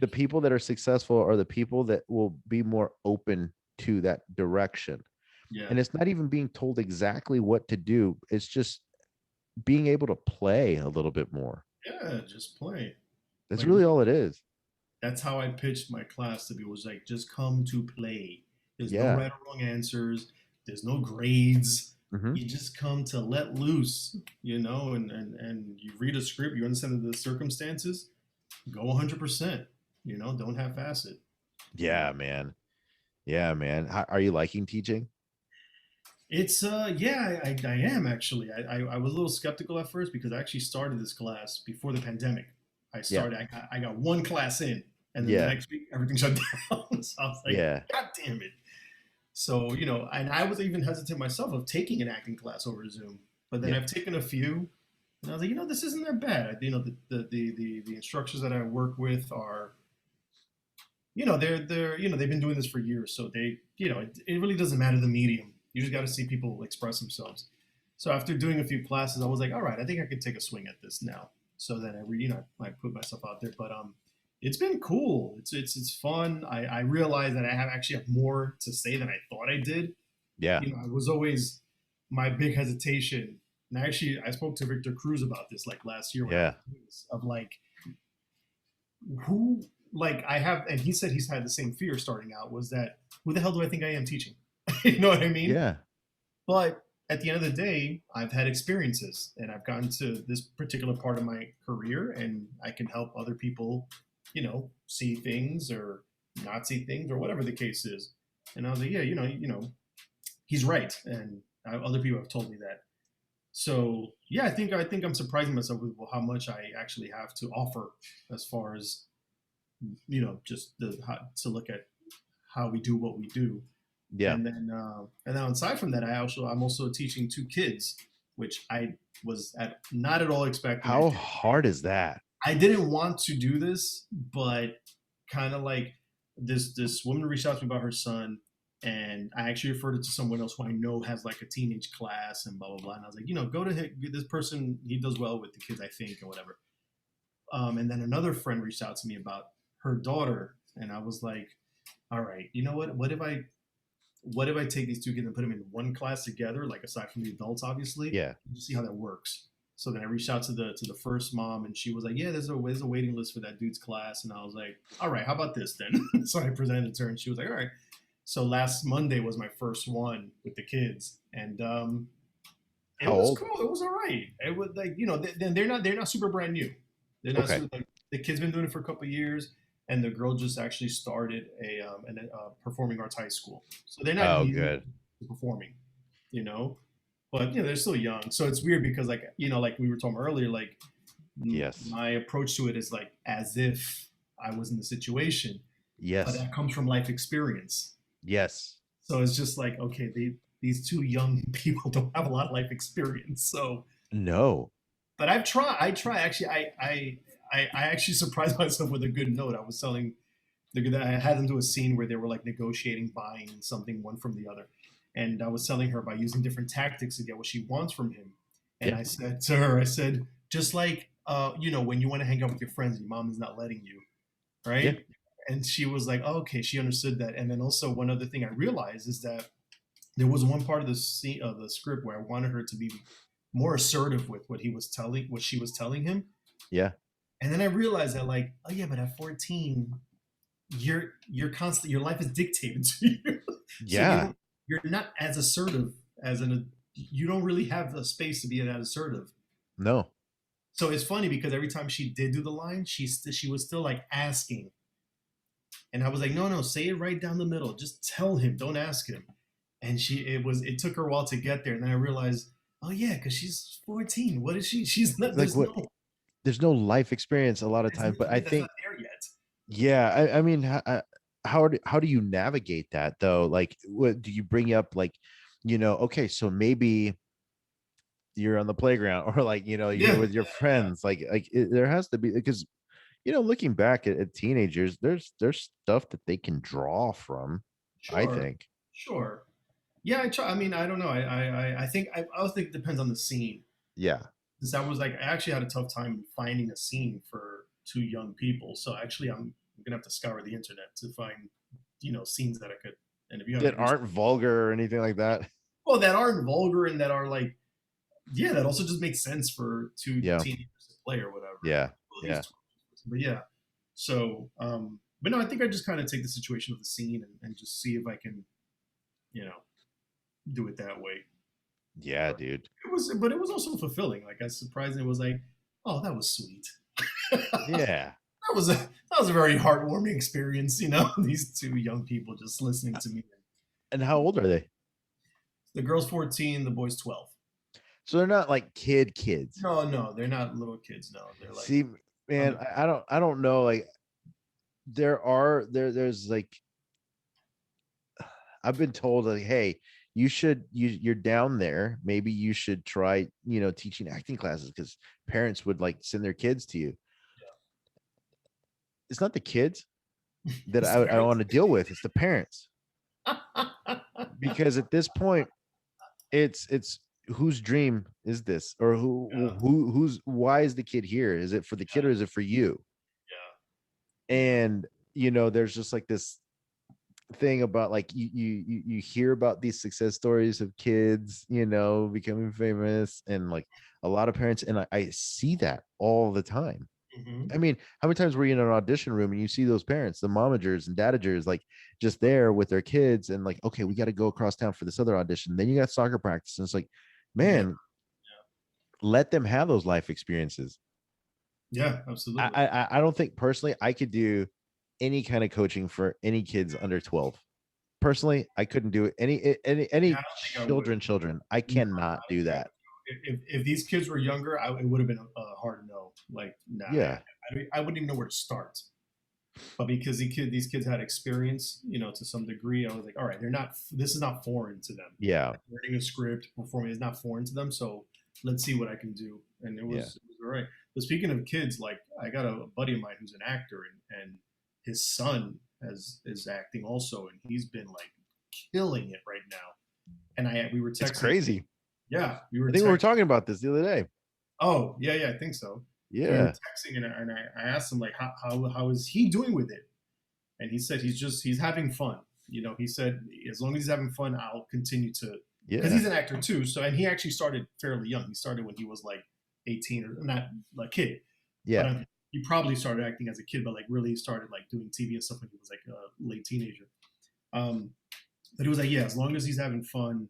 the people that are successful are the people that will be more open to that direction. Yeah. And it's not even being told exactly what to do. It's just being able to play a little bit more. Yeah. Just play. That's Like really all it is. that's how I pitched my class to be. Was like, just come to play. There's no Yeah. right or wrong answers. There's no grades. Hmm. You just come to let loose, and you read a script. You understand the circumstances. Go 100%. Don't half-ass it. You know. Yeah, man. Yeah, man. Are you liking teaching? It's yeah, I am actually. I was a little skeptical at first because I actually started this class before the pandemic. Yeah. I got one class in, and then the Yeah. next week everything shut down. So I was like, Yeah. God damn it. So, and I was even hesitant myself of taking an acting class over Zoom. But then Yeah. I've taken a few, and I was like, this isn't that bad. The instructors that I work with are, they've been doing this for years, so it really doesn't matter the medium. You just got to see people express themselves. So after doing a few classes, I was like, all right, I think I could take a swing at this now. So then I put myself out there, but it's been cool. It's fun. I realized that I actually have more to say than I thought I did. Yeah. I was always my big hesitation. And actually, I spoke to Victor Cruz about this like last year when I was Yeah. doing this, of like who like I have, and he said he's had the same fear starting out, was that who the hell do I think I am teaching? You know what I mean? Yeah. But at the end of the day, I've had experiences and I've gotten to this particular part of my career, and I can help other people, see things or not see things or whatever the case is. And I was like, yeah, he's right, and other people have told me that. So yeah, I think I'm surprising myself with how much I actually have to offer as far as just to look at how we do what we do. Yeah. And then aside from that, I'm also teaching two kids, which I was not at all expecting. How hard is that? I didn't want to do this, but kind of like this woman reached out to me about her son, and I actually referred it to someone else who I know has like a teenage class and blah blah blah. And I was like, go to this person. He does well with the kids, I think, or whatever. And then another friend reached out to me about her daughter, and I was like, all right, you know what? What if I take these two kids and put them in one class together, like aside from the adults, obviously, Yeah. and just see how that works. So then I reached out to the first mom, and she was like, "Yeah, there's a waiting list for that dude's class." And I was like, "All right, how about this then?" So I presented it to her, and she was like, "All right." So last Monday was my first one with the kids, and it How was old? cool. It was all right. It was like they're not super brand new. They're not Okay. super, like the kid's been doing it for a couple of years, and the girl just actually started a performing arts high school. So they're not Oh, new good. to performing, you know. But they're still young, so it's weird because like we were talking earlier, like Yes. my approach to it is like as if I was in the situation, but Yes. that comes from life experience. Yes. So it's just like, okay, these two young people don't have a lot of life experience. So, No. but I try actually. I actually surprised myself with a good note. I was telling I had them do a scene where they were like negotiating buying something one from the other, and I was telling her by using different tactics to get what she wants from him. And Yeah. I said to her, I said, just like when you want to hang out with your friends, your mom is not letting you, Yeah. right? And she was like, oh, okay, she understood that. And then also one other thing I realized is that there was one part of the scene of the script where I wanted her to be more assertive with what she was telling him. Yeah. And then I realized that like, oh yeah, but at 14, you're constant your life is dictated to you. So Yeah. you're not as assertive as you don't really have a space to be that assertive. No. So it's funny because every time she did do the line, she was still like asking. And I was like, no, no, say it right down the middle. Just tell him, don't ask him. And it took her a while to get there. And then I realized, oh yeah, because she's 14. What is she? She's not, Like what? There's no life experience a lot of times, but I that's not think, there yet. yeah, I mean, how do you navigate that though? Like, what do you bring up? Like, okay, so maybe you're on the playground, or like, you're Yeah. with your friends. There has to be, because looking back at teenagers, there's stuff that they can draw from. I Sure. think. Sure. Yeah, I try. I mean, I don't know. I think I also think it depends on the scene. Yeah. Because I was like, I actually had a tough time finding a scene for two young people. So actually, I'm gonna have to scour the internet to find, scenes that I could. And if you have That any, aren't vulgar or anything like that. well, that aren't vulgar and that are like, yeah, that also just makes sense for two Yeah. teenagers to play or whatever. Yeah. Well, he's Yeah. 12, but yeah. So, but no, I think I just kind of take the situation of the scene and just see if I can, you know, do it that way. Yeah, dude. But it was also fulfilling. Like I was surprised. It was like, oh, that was sweet. that Yeah. was a very heartwarming experience. These two young people just listening to me. And how old are they? The girl's 14, the boy's 12. So they're not like kids. No, no, they're not little kids. No, they're like See, man, under. I don't know. Like there's like, I've been told like, hey, you're down there. Maybe you should try, teaching acting classes, because parents would like send their kids to you. It's not the kids that It's the I parents. want to deal with. It's the parents. Because at this point, it's whose dream is this, or Yeah, who's why is the kid here? Is it for the kid, or is it for you? yeah, yeah, And there's just like this thing about like, you hear about these success stories of kids becoming famous, and like a lot of parents, and I see that all the time. hmm I mean, how many times were you in an audition room and you see those parents, the momagers and dadagers, like just there with their kids, and like, okay, we got to go across town for this other audition, then you got soccer practice, and it's like, yeah, man, let them have those life experiences. yeah, absolutely. I don't think personally I could do any kind of coaching for any kids under 12. Personally, I couldn't do it. Yeah, Any I don't think I would. children, I No, I cannot don't do think I that. would. If these kids were younger, it would have been a hard no. Like, nah, Yeah. I wouldn't even know where to start. but because these kids had experience, to some degree, I was like, all right, they're not. This is not foreign to them. Yeah. Like, learning a script, performing is not foreign to them. So let's see what I can do. And Yeah. it was all right. But speaking of kids, like I got a buddy of mine who's an actor, and his son is acting also, and he's been like killing it right now. And we were It's texting. crazy. Yeah, we were I think we were texting. talking about this the other day. Oh yeah, yeah, I think so. We were Yeah. texting, and I asked him like, how is he doing with it? And he said he's having fun. He said as long as he's having fun, I'll continue to, because Yeah. he's an actor too. So, and he actually started fairly young. He started when he was like 18, or not like kid, but Yeah. he probably started acting as a kid, but like really started like doing TV and stuff when he was like a late teenager. Um, but he was like, yeah, as long as he's having fun,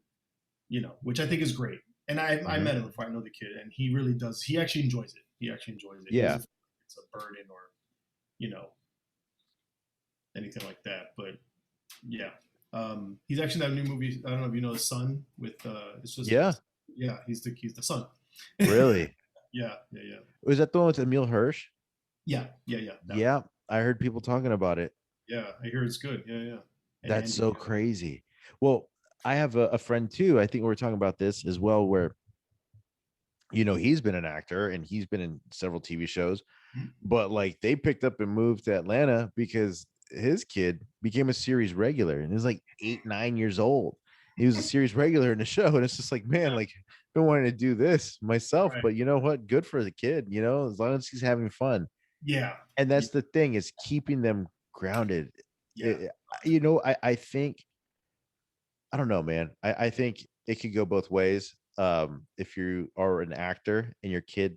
which I think is great. And I Mhm. met him before, I know the kid, and he really does. He actually enjoys it. He actually enjoys it. He Yeah. doesn't feel like it's a burden or you know anything like that. But yeah, he's actually that new movie. I don't know if you know The Son with it's just Yeah. yeah, he's the son. Really? Yeah, yeah, yeah, Was that the one with Emil Hirsch? yeah, yeah, yeah. That one. Yeah. I heard people talking about it. Yeah, I hear it's good. Yeah, yeah. And That's Andy. so crazy. Well, I have a friend too. I think we were talking about this as well, where he's been an actor and he's been in several TV shows, but like they picked up and moved to Atlanta because his kid became a series regular and he's like 8, 9 years old. He was a series regular in the show, and it's just like, man, like I've been wanting to do this myself, Right. but you know what? Good for the kid, as long as he's having fun. Yeah, And that's the thing, is keeping them grounded. yeah, It- I think, I don't know, man. I think it could go both ways. If you are an actor and your kid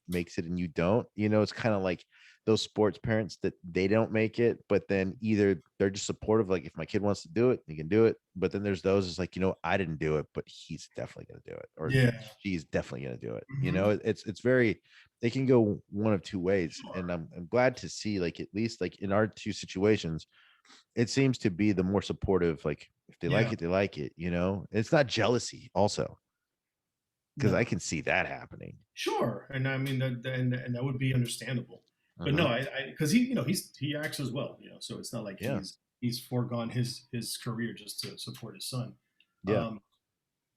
makes it and you don't, it's kind of like those sports parents that they don't make it, but then either they're just supportive, like if my kid wants to do it, he can do it. But then there's those, it's like, I didn't do it, but he's definitely gonna do it, or yeah. she's definitely gonna do it. Hmm. It's very, it can go one of two ways. Sure. And I'm glad to see, like, at least like in our two situations, it seems to be the more supportive. Like if they like Yeah. it, they like it. It's not jealousy also, because No. I can see that happening. Sure, and I mean and that would be understandable. But no, Uh-huh. because he acts as well, so it's not like Yeah. he's foregone his career just to support his son. Yeah. Um,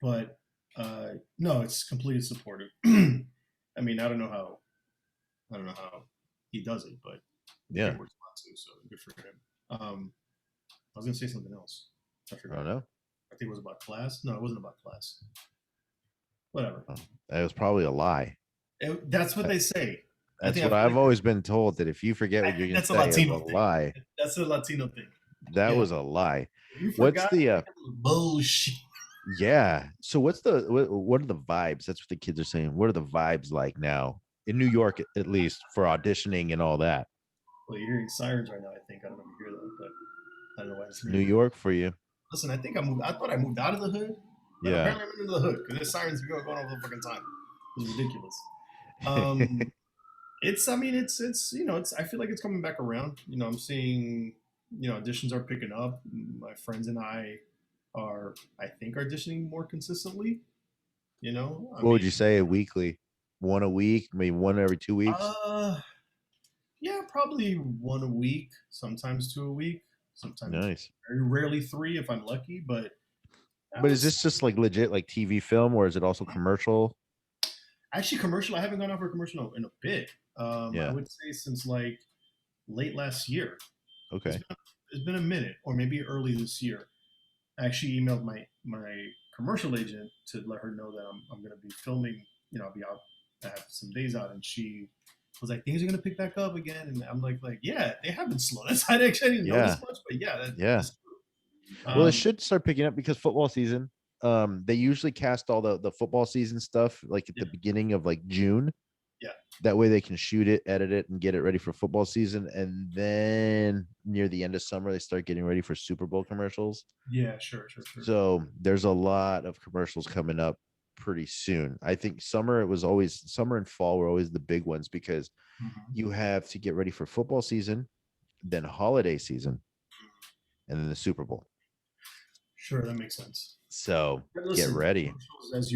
but no, it's completely supportive. I mean, I don't know how he does it, but he Yeah. works a lot too, so good for him. I was gonna say something else. I I don't forgot. know. I think it was about class. No, it wasn't about class. Whatever. That was probably a lie. That's what That- they say. I That's think what I've always been told, that if you forget what you're going to that's a say, it's a Latino thing. lie. That's a Latino thing. That Yeah. was a lie. If you What's forgot, the bullshit. yeah? So what are the vibes? That's what the kids are saying. What are the vibes like now in New York, at least for auditioning and all that? Well, you're hearing sirens right now. I think I don't know if you hear that, but I don't know why it's New hearing. York for you. Listen, I think I moved. I thought I moved out of the hood, but Yeah. apparently I'm into the hood because there's sirens going over the fucking time. It's ridiculous. Um, it's. I mean, it's. It's. I feel like it's coming back around. I'm seeing. Auditions are picking up. My friends and I are, I think, auditioning more consistently. I What would you mean, say, weekly? One a week, maybe one every 2 weeks? yeah, probably one a week, sometimes two a week, sometimes Nice. very rarely three if I'm lucky. But I But would is say, this just like legit, like TV film, or is it also commercial? actually commercial. I haven't gone out for a commercial in a bit. I Yeah. would say since like late last year. It's Okay. been it's been a minute, or maybe early this year. I actually emailed my commercial agent to let her know that I'm going to be filming. I'll be out. I have some days out, and she was like, "Things are going to pick back up again." And I'm like, "Yeah, they have been slow." That's I actually didn't know Yeah. this much, but yeah, Yeah. that's true. Well, it should start picking up because football season. They usually cast all the football season stuff like at Yeah, the beginning of like June. yeah, That way they can shoot it, edit it, and get it ready for football season. And then near the end of summer, they start getting ready for Super Bowl commercials. yeah, sure, sure, sure. So there's a lot of commercials coming up pretty soon. I think summer and fall were always the big ones because Mhm. you have to get ready for football season, then holiday season, and then the Super Bowl. Sure, that makes sense. So But get listen, ready. commercials, as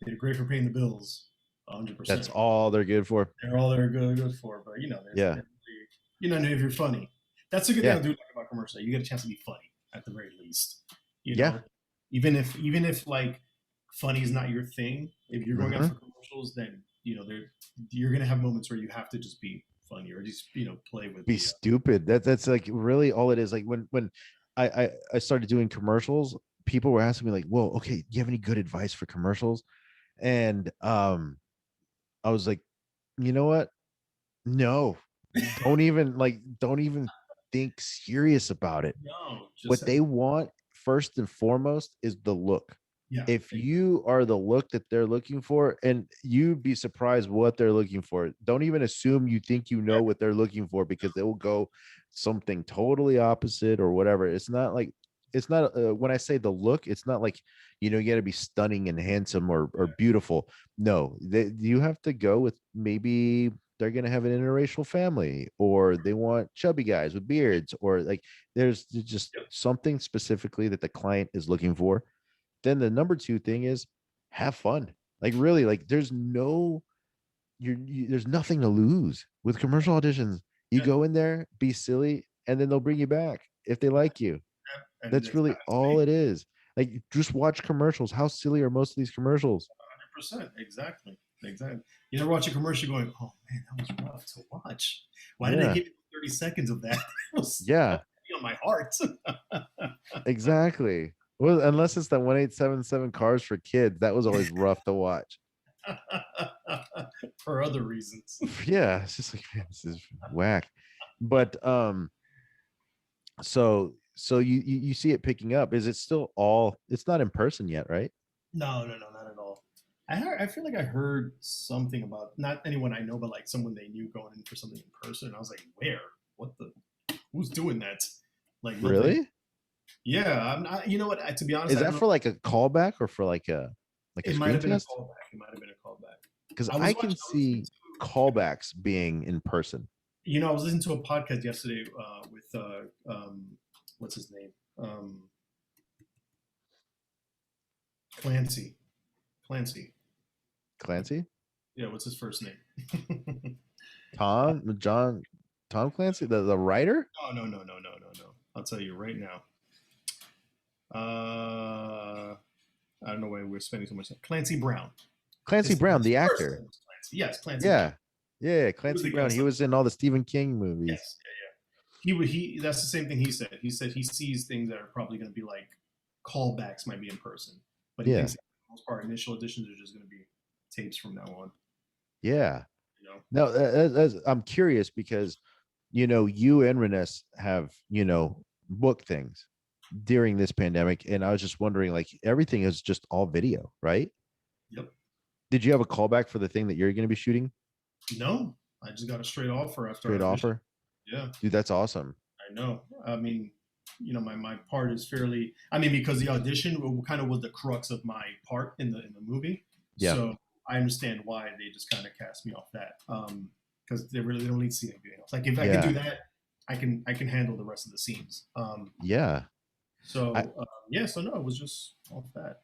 they're great for paying the bills, 100%. That's all they're good for. They're all they're good for. But Yeah. You know, if you're funny. That's a good thing Yeah. I do like about commercials. You get a chance to be funny at the very least. You Yeah. know, even if like funny is not your thing, if you're going out Hmm. for commercials, then you're gonna have moments where you have to just be funny or just play with Be the stupid. That's like really all it is. Like when I started doing commercials, people were asking me like, "Whoa, okay, do you have any good advice for commercials?" And I was like, you know what? No, don't even think serious about it. no, just What as they want first and foremost is the look. yeah, If you are the look that they're looking for, and you'd be surprised what they're looking for. Don't even assume you think you know what they're looking for, because they will go something totally opposite or whatever. It's not when I say the look, it's not like you got to be stunning and handsome or beautiful. No, you have to go with, maybe they're going to have an interracial family, or they want chubby guys with beards, or like there's just yep, something specifically that the client is looking for. Then the number two thing is have fun. Like really, like there's nothing to lose with commercial auditions. You yeah, go in there, be silly, and then they'll bring you back if they like you. and That's it's really all honestly it is. Like just watch commercials. How silly are most of these commercials? 100%. Exactly. Exactly. You never watch a commercial going, oh man, that was rough to watch. Why did they Yeah. give me 30 seconds of that? That Yeah, was on my heart. exactly. Well, unless it's that 1877 Cars for Kids, that was always rough to watch. For other reasons. Yeah, it's just like, man, this is whack. But so you see it picking up. Is it still all, it's not in person yet, right? No, no, no, not at all. I feel like I heard something about not anyone I know, but like someone they knew going in for something in person. And I was like, where? What the? Who's doing that? Like nothing. Really? Yeah, I'm not. You know what? To be honest, Is I don't that know. for like a callback or for like a It might screen have been a test? callback. It might have been a callback. Because I I was can watching. I was listening see to. callbacks being in person. I was listening to a podcast yesterday with what's his name? Clancy. Clancy. Clancy? Yeah, what's his first name? Tom John Tom Clancy, the writer? No, no, no, no, no, no, no. I'll tell you right now. I don't know why we're spending so much time. Clancy Brown. Clancy Brown, His the first actor. name was Clancy. Yes, Clancy Brown. Yeah. Yeah, He was Clancy the Brown. guest He on. was in all the Stephen King movies. Yes, yeah, yeah. He would. He. That's the same thing he said. He said he sees things that are probably going to be like callbacks, might be in person, but he Yeah. thinks for the most part initial editions are just going to be tapes from now on. Yeah. You know. No, I'm curious because you and Renes have booked things during this pandemic, and I was just wondering, like, everything is just all video, right? Yep. Did you have a callback for the thing that you're going to be shooting? No, I just got a straight offer after Straight I auditioned. offer? Yeah, Dude, that's awesome. I know. I mean, my part is fairly. I mean, because the audition kind of was the crux of my part in the movie, Yeah. so I understand why they just kind of cast me off that. Because they don't need to see anything else. Like if I could do Yeah. that, I can handle the rest of the scenes. Yeah. I, Yeah, so no, it was just off that.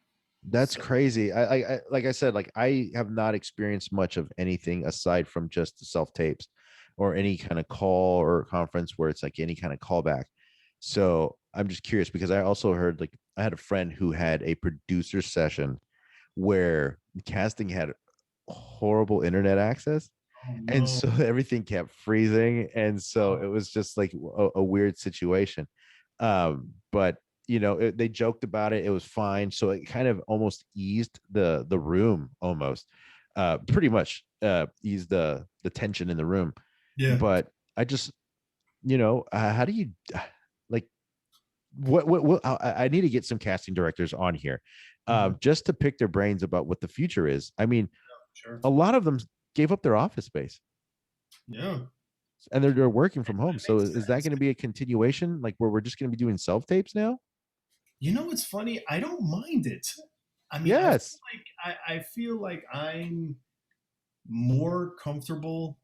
that's So crazy. I like I said, like I have not experienced much of anything aside from just the self tapes or any kind of call or conference where it's like any kind of callback. So I'm just curious because I also heard, like, I had a friend who had a producer session where the casting had horrible internet access, oh and no, so everything kept freezing, and so oh, it was just like a weird situation. But they joked about it, it was fine, so it kind of almost eased the room, almost pretty much eased the tension in the room. yeah. But I just how do you like what I need to get some casting directors on here, Mhm. just to pick their brains about what the future is. I mean, Sure. a lot of them gave up their office space Yeah, and they're working from home. that So makes is that sense. going to be a continuation, like where we're just going to be doing self tapes now? What's funny? I don't mind it. I mean, Yes. I feel like I'm more comfortable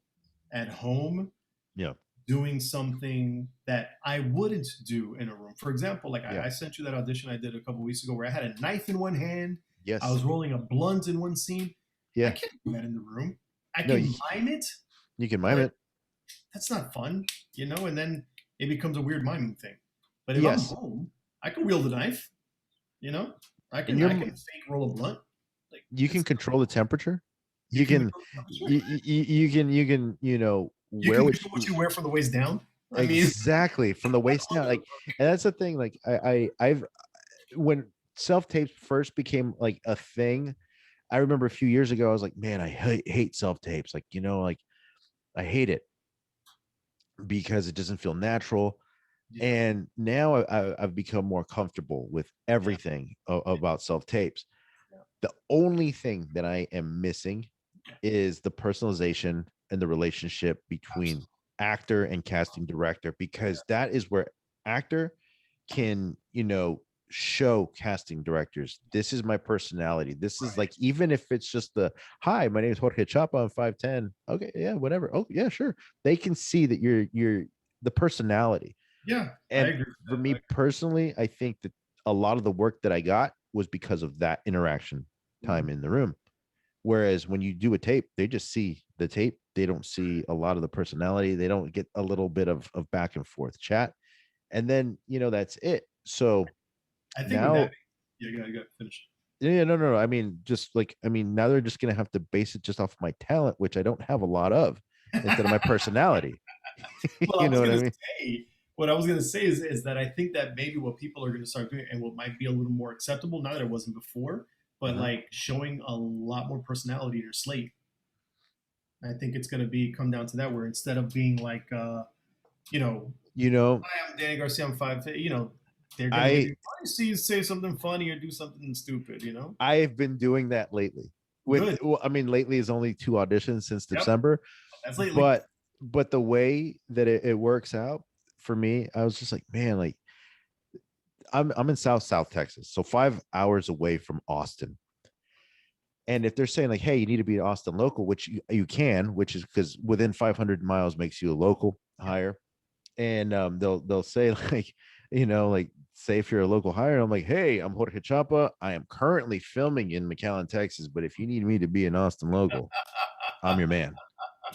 at home Yeah. doing something that I wouldn't do in a room. For example, like Yeah. I sent you that audition I did a couple weeks ago where I had a knife in one hand, I Yes. was rolling a blunt in one scene. I Yeah. can't do that in the room. I No, can mime it, you can mime but it. that's not fun, and then it becomes a weird miming thing. But if I'm Yes. home, I can wield a knife, you know, And I can fake roll a blunt. Like you can it's control the temperature. you You can can, control the temperature. you can, You wear can what control what you you wear from the waist down. I mean, exactly from the waist down. Like, and that's the thing. Like, I've when self tapes first became like a thing, I remember a few years ago, I was like, man, I hate self tapes. Like, like I hate it because it doesn't feel natural. yeah, And now I've become more comfortable with yeah, everything about self tapes. yeah. The only thing that I am missing is the personalization and the relationship between Absolutely. actor and casting director, because that is where actor can, show casting directors, this is my personality. This is Right. like, even if it's just the, hi, my name is Jorge Chapa, I'm 5'10. Okay, yeah, whatever. Oh, yeah, sure. They can see that you're the personality. Yeah, I And agree with for that. me personally, I think that a lot of the work that I got was because of that interaction Mhm. time in the room. Whereas when you do a tape, they just see the tape. They don't see a lot of the personality. They don't get a little bit of back and forth chat. And then, that's it. So I think with that, now, yeah, you got to finish. yeah, no. I mean, just like, now they're just going to have to base it just off my talent, which I don't have a lot of, instead of my personality. Well, I You was know what I gonna mean? say what I was gonna say is that I think that maybe what people are gonna start doing and what might be a little more acceptable, not that it wasn't before, but Uh-huh. like showing a lot more personality in your slate. I think it's gonna be come down to that where instead of being like you know, You know, hi, I'm Danny Garcia, I'm five, they're gonna maybe I want to see you say something funny or do something stupid. I've been doing that lately. With, Good. well, I mean, lately is only 2 auditions since Yep. December, That's lately. but the way that it works out for me, I was just like, man, like I'm in South Texas, so 5 hours away from Austin. And if they're saying like, hey, you need to be an Austin local, which you can, which is because within 500 miles makes you a local Yep. hire. And they'll say like, like, say if you're a local hire, I'm like, hey, I'm Jorge Chapa. I am currently filming in McAllen, Texas, but if you need me to be an Austin local, I'm your man.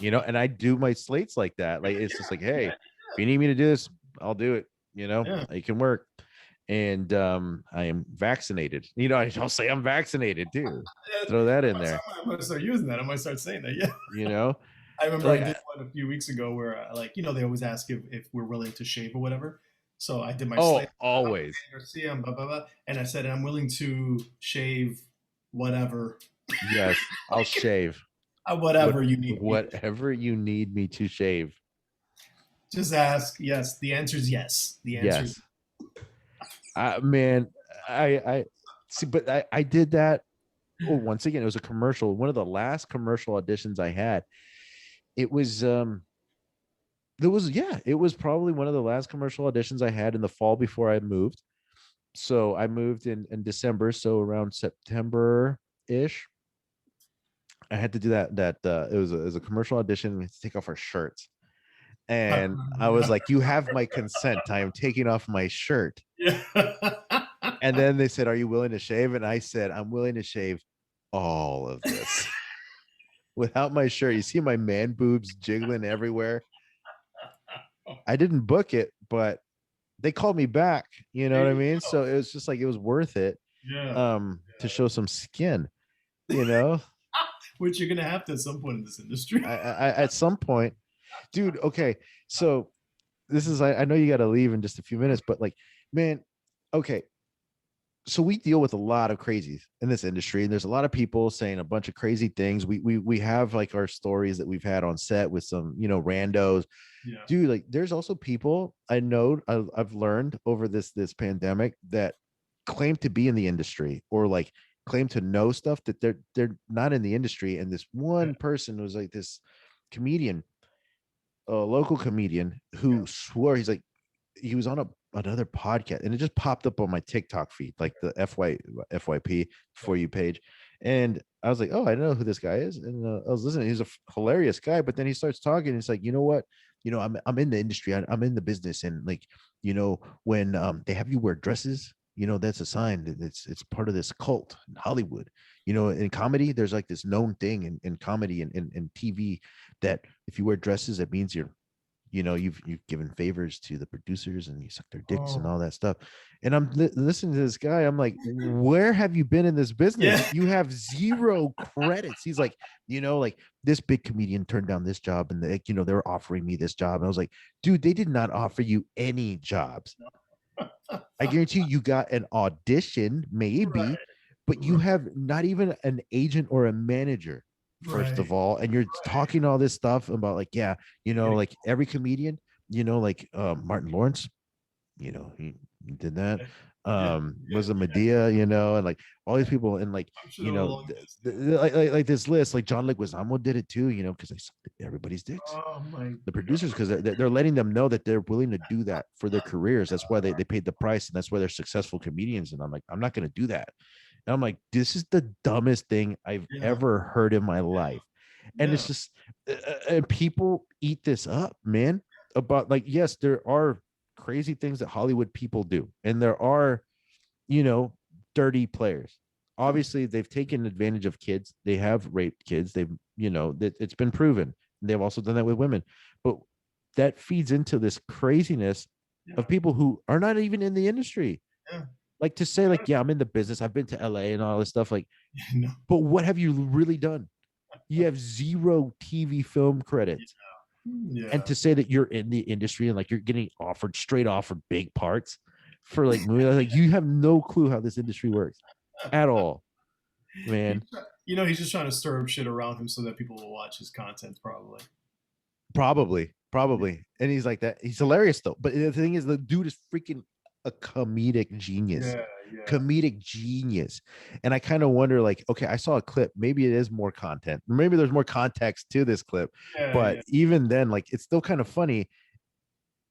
And I do my slates like that. Like, it's just like, hey, Yeah. if you need me to do this, I'll do it. Yeah. It can work. And I am vaccinated. I'll say I'm vaccinated too. Yeah. Throw that in So there. I'm gonna start using that. I might start saying that. Yeah. You know, I remember I like, did one a few weeks ago where, like, they always ask if we're willing to shave or whatever. So I did my slate. oh, always. Garcia, blah, blah, blah, and I said I'm willing to shave whatever, Yes, I'll like shave. whatever you need me. Whatever you need me to shave. Just ask. Yes, the answer is yes. The answer is Yes. Man, I see, but I did that. Oh, once again, it was a commercial. One of the last commercial auditions I had. It was there was yeah, it was probably one of the last commercial auditions I had in the fall before I moved. So I moved in December, so around September ish. I had to do that it was a commercial audition. We had to take off our shirts. And I was like, you have my consent. I am taking off my shirt. yeah. And then they said, are you willing to shave? And I said, I'm willing to shave all of this without my shirt. You see my man boobs jiggling everywhere. I didn't book it, but they called me back. You know There what I you mean? go. So it was just like, it was worth it Yeah. to show some skin, you know. Which you're gonna have to at some point in this industry. At some point, dude. Okay, so this is, I know you got to leave in just a few minutes, but like, man, okay, so we deal with a lot of crazies in this industry, and there's a lot of people saying a bunch of crazy things. We have like our stories that we've had on set with some, randos. Yeah. Dude, like, there's also people I know, I've learned over this pandemic, that claim to be in the industry, or like claim to know stuff that they're not in the industry. And this Yeah. one person was like this comedian, a local comedian, Yeah. who swore, he's like, he was on another podcast, and it just popped up on my TikTok feed, like the FYP for you page. And I was like, oh, I know who this guy is. And I was listening. He's a hilarious guy. But then he starts talking. It's like, you know what? I'm in the industry. I'm in the business. And like, when they have you wear dresses, that's a sign that it's part of this cult in Hollywood. In comedy, there's like this known thing in comedy and TV, that if you wear dresses, it means you're you've given favors to the producers and you suck their dicks and Oh, all that stuff. And I'm listening to this guy. I'm like, where have you been in this business? yeah. You have zero credits. He's like, like this big comedian turned down this job and they're offering me this job. And I was like, dude, they did not offer you any jobs. I guarantee you got an audition, Right. maybe, but you Right. have not even an agent or a manager, first Right. of all. And you're Right. talking all this stuff about like, yeah, Getting, like every comedian, like Martin Lawrence, he did that. yeah. Yeah. Was a Yeah. Medea, and like all these people, and like, I'm sure there were a long list. Yeah. like this list, like John Leguizamo did it too, because they sucked everybody's dicks, Oh my the God. producers, because they're letting them know that they're willing to do that for their careers. That's why they paid the price, and that's why they're successful comedians. And I'm like, I'm not going to do that. And I'm like, this is the dumbest thing I've Yeah. ever heard in my life. And Yeah. it's just, and people eat this up, man. About like, yes, there are crazy things that Hollywood people do, and there are, dirty players. Sure. Obviously, they've taken advantage of kids. They have raped kids. They've, it's been proven. They've also done that with women, but that feeds into this craziness Yeah. of people who are not even in the industry. Yeah. Like to say, like, yeah, I'm in the business. I've been to LA and all this stuff. Like, No. but what have you really done? You have zero TV film credits. And Yeah. to say that you're in the industry and like you're getting offered straight offered big parts for like movies, like you have no clue how this industry works at all, man. He's just trying to stir up shit around him so that people will watch his content, probably. Probably. And he's like that. He's hilarious though. But the thing is, the dude is freaking a comedic genius. Yeah. Yeah. Comedic genius. And I kind of wonder, like, okay, I saw a clip. Maybe it is more content. Maybe there's more context to this clip. Yeah. But Yeah. even then, like, it's still kind of funny.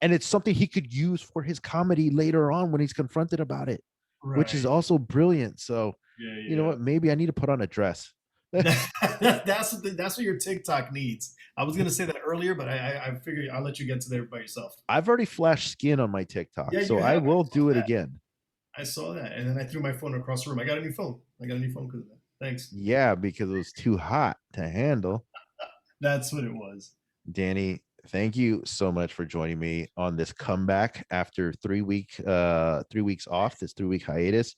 And it's something he could use for his comedy later on when he's confronted about it, which is Right. also brilliant. So, Yeah. you know Yeah. what? Maybe I need to put on a dress. That's what your TikTok needs. I was gonna say that earlier, but I figured I'll let you get to there by yourself. I've already flashed skin on my TikTok, Yeah, so you I have. will do it again. I saw that, and then I threw my phone across the room. I got a new phone. Because of that. Thanks. Yeah, because it was too hot to handle. That's what it was. Danny, thank you so much for joining me on this comeback after 3 weeks off, this 3 week hiatus.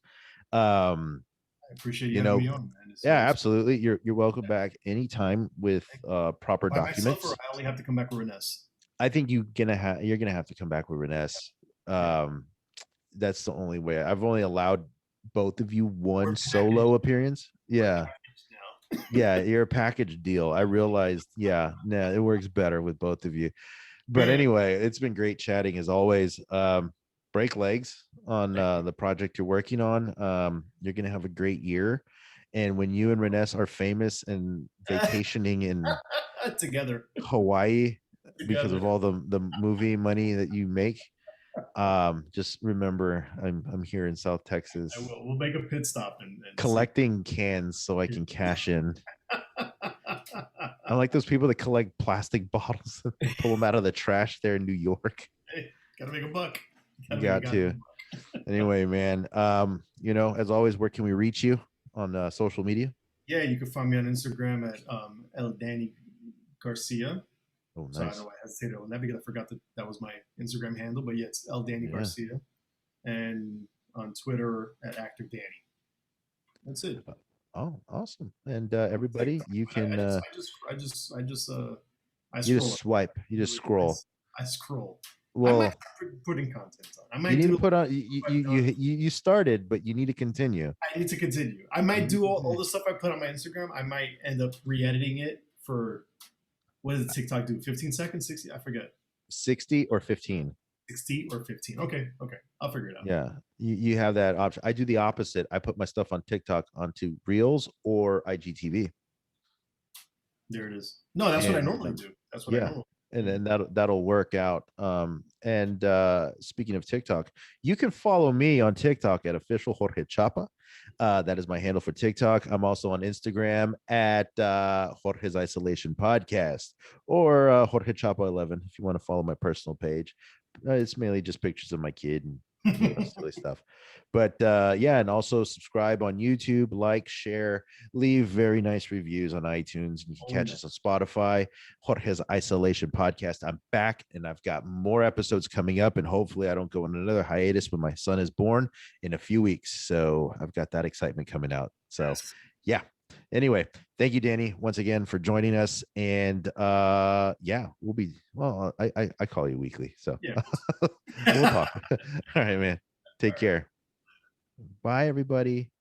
I appreciate you You having know, me on, man. yeah, absolutely. You're welcome back anytime with proper By myself, or documents. I only have to come back with Ernest. I think you're gonna have to come back with Reness. Okay. That's the only way. I've only allowed both of you We're one packaged. solo appearance. We're Yeah. packaged now. Yeah, you're a package deal. I realized, yeah, nah, it works better with both of you. But anyway, it's been great chatting as always. Break legs on the project you're working on. You're gonna have a great year. And when you and Reness are famous and vacationing in Together. Hawaii because Together. of all the movie money that you make, just remember I'm here in South Texas I will. We'll make a pit stop and see. collecting cans so I can cash in. I like those people that collect plastic bottles and pull them out of the trash there in New York. Hey, gotta make a buck. Got to. Anyway, man. As always, where can we reach you on social media? Yeah, you can find me on Instagram at El Danny Garcia. Oh, So I don't nice. know why I hesitated on that because I forgot that was my Instagram handle. But yeah, it's El Danny Yeah. Garcia, and on Twitter at Active Danny. That's it. Oh, awesome. And everybody, you can I you scroll. just swipe, you just scroll. I scroll. I might Well, start putting content on. I you might need to do. put on you started, but you need to continue. I need to continue. I might do all the stuff I put on my Instagram. I might end up re-editing it for what does TikTok do? 15 seconds, 60? I forget. 60 or 15. 60 or 15. Okay. I'll figure it out. Yeah, you have that option. I do the opposite. I put my stuff on TikTok onto Reels or IGTV. There it is. No, that's what I normally do. That's what I normally do. And then that'll work out. And speaking of TikTok, you can follow me on TikTok at official Jorge Chapa. That is my handle for TikTok. I'm also on Instagram at Jorge's Isolation Podcast or Jorge Chapa 11 if you want to follow my personal page. It's mainly just pictures of my kid and silly stuff. But yeah, and also subscribe on YouTube, like, share, leave very nice reviews on iTunes. You can Oh, catch us on Spotify. Jorge's Isolation Podcast. I'm back, and I've got more episodes coming up, and hopefully I don't go on another hiatus when my son is born in a few weeks. So I've got that excitement coming out. So yeah. Anyway, thank you, Danny, once again for joining us. And yeah, we'll be I call you weekly. So yeah. we'll talk. All right, man. Take care. Bye, everybody.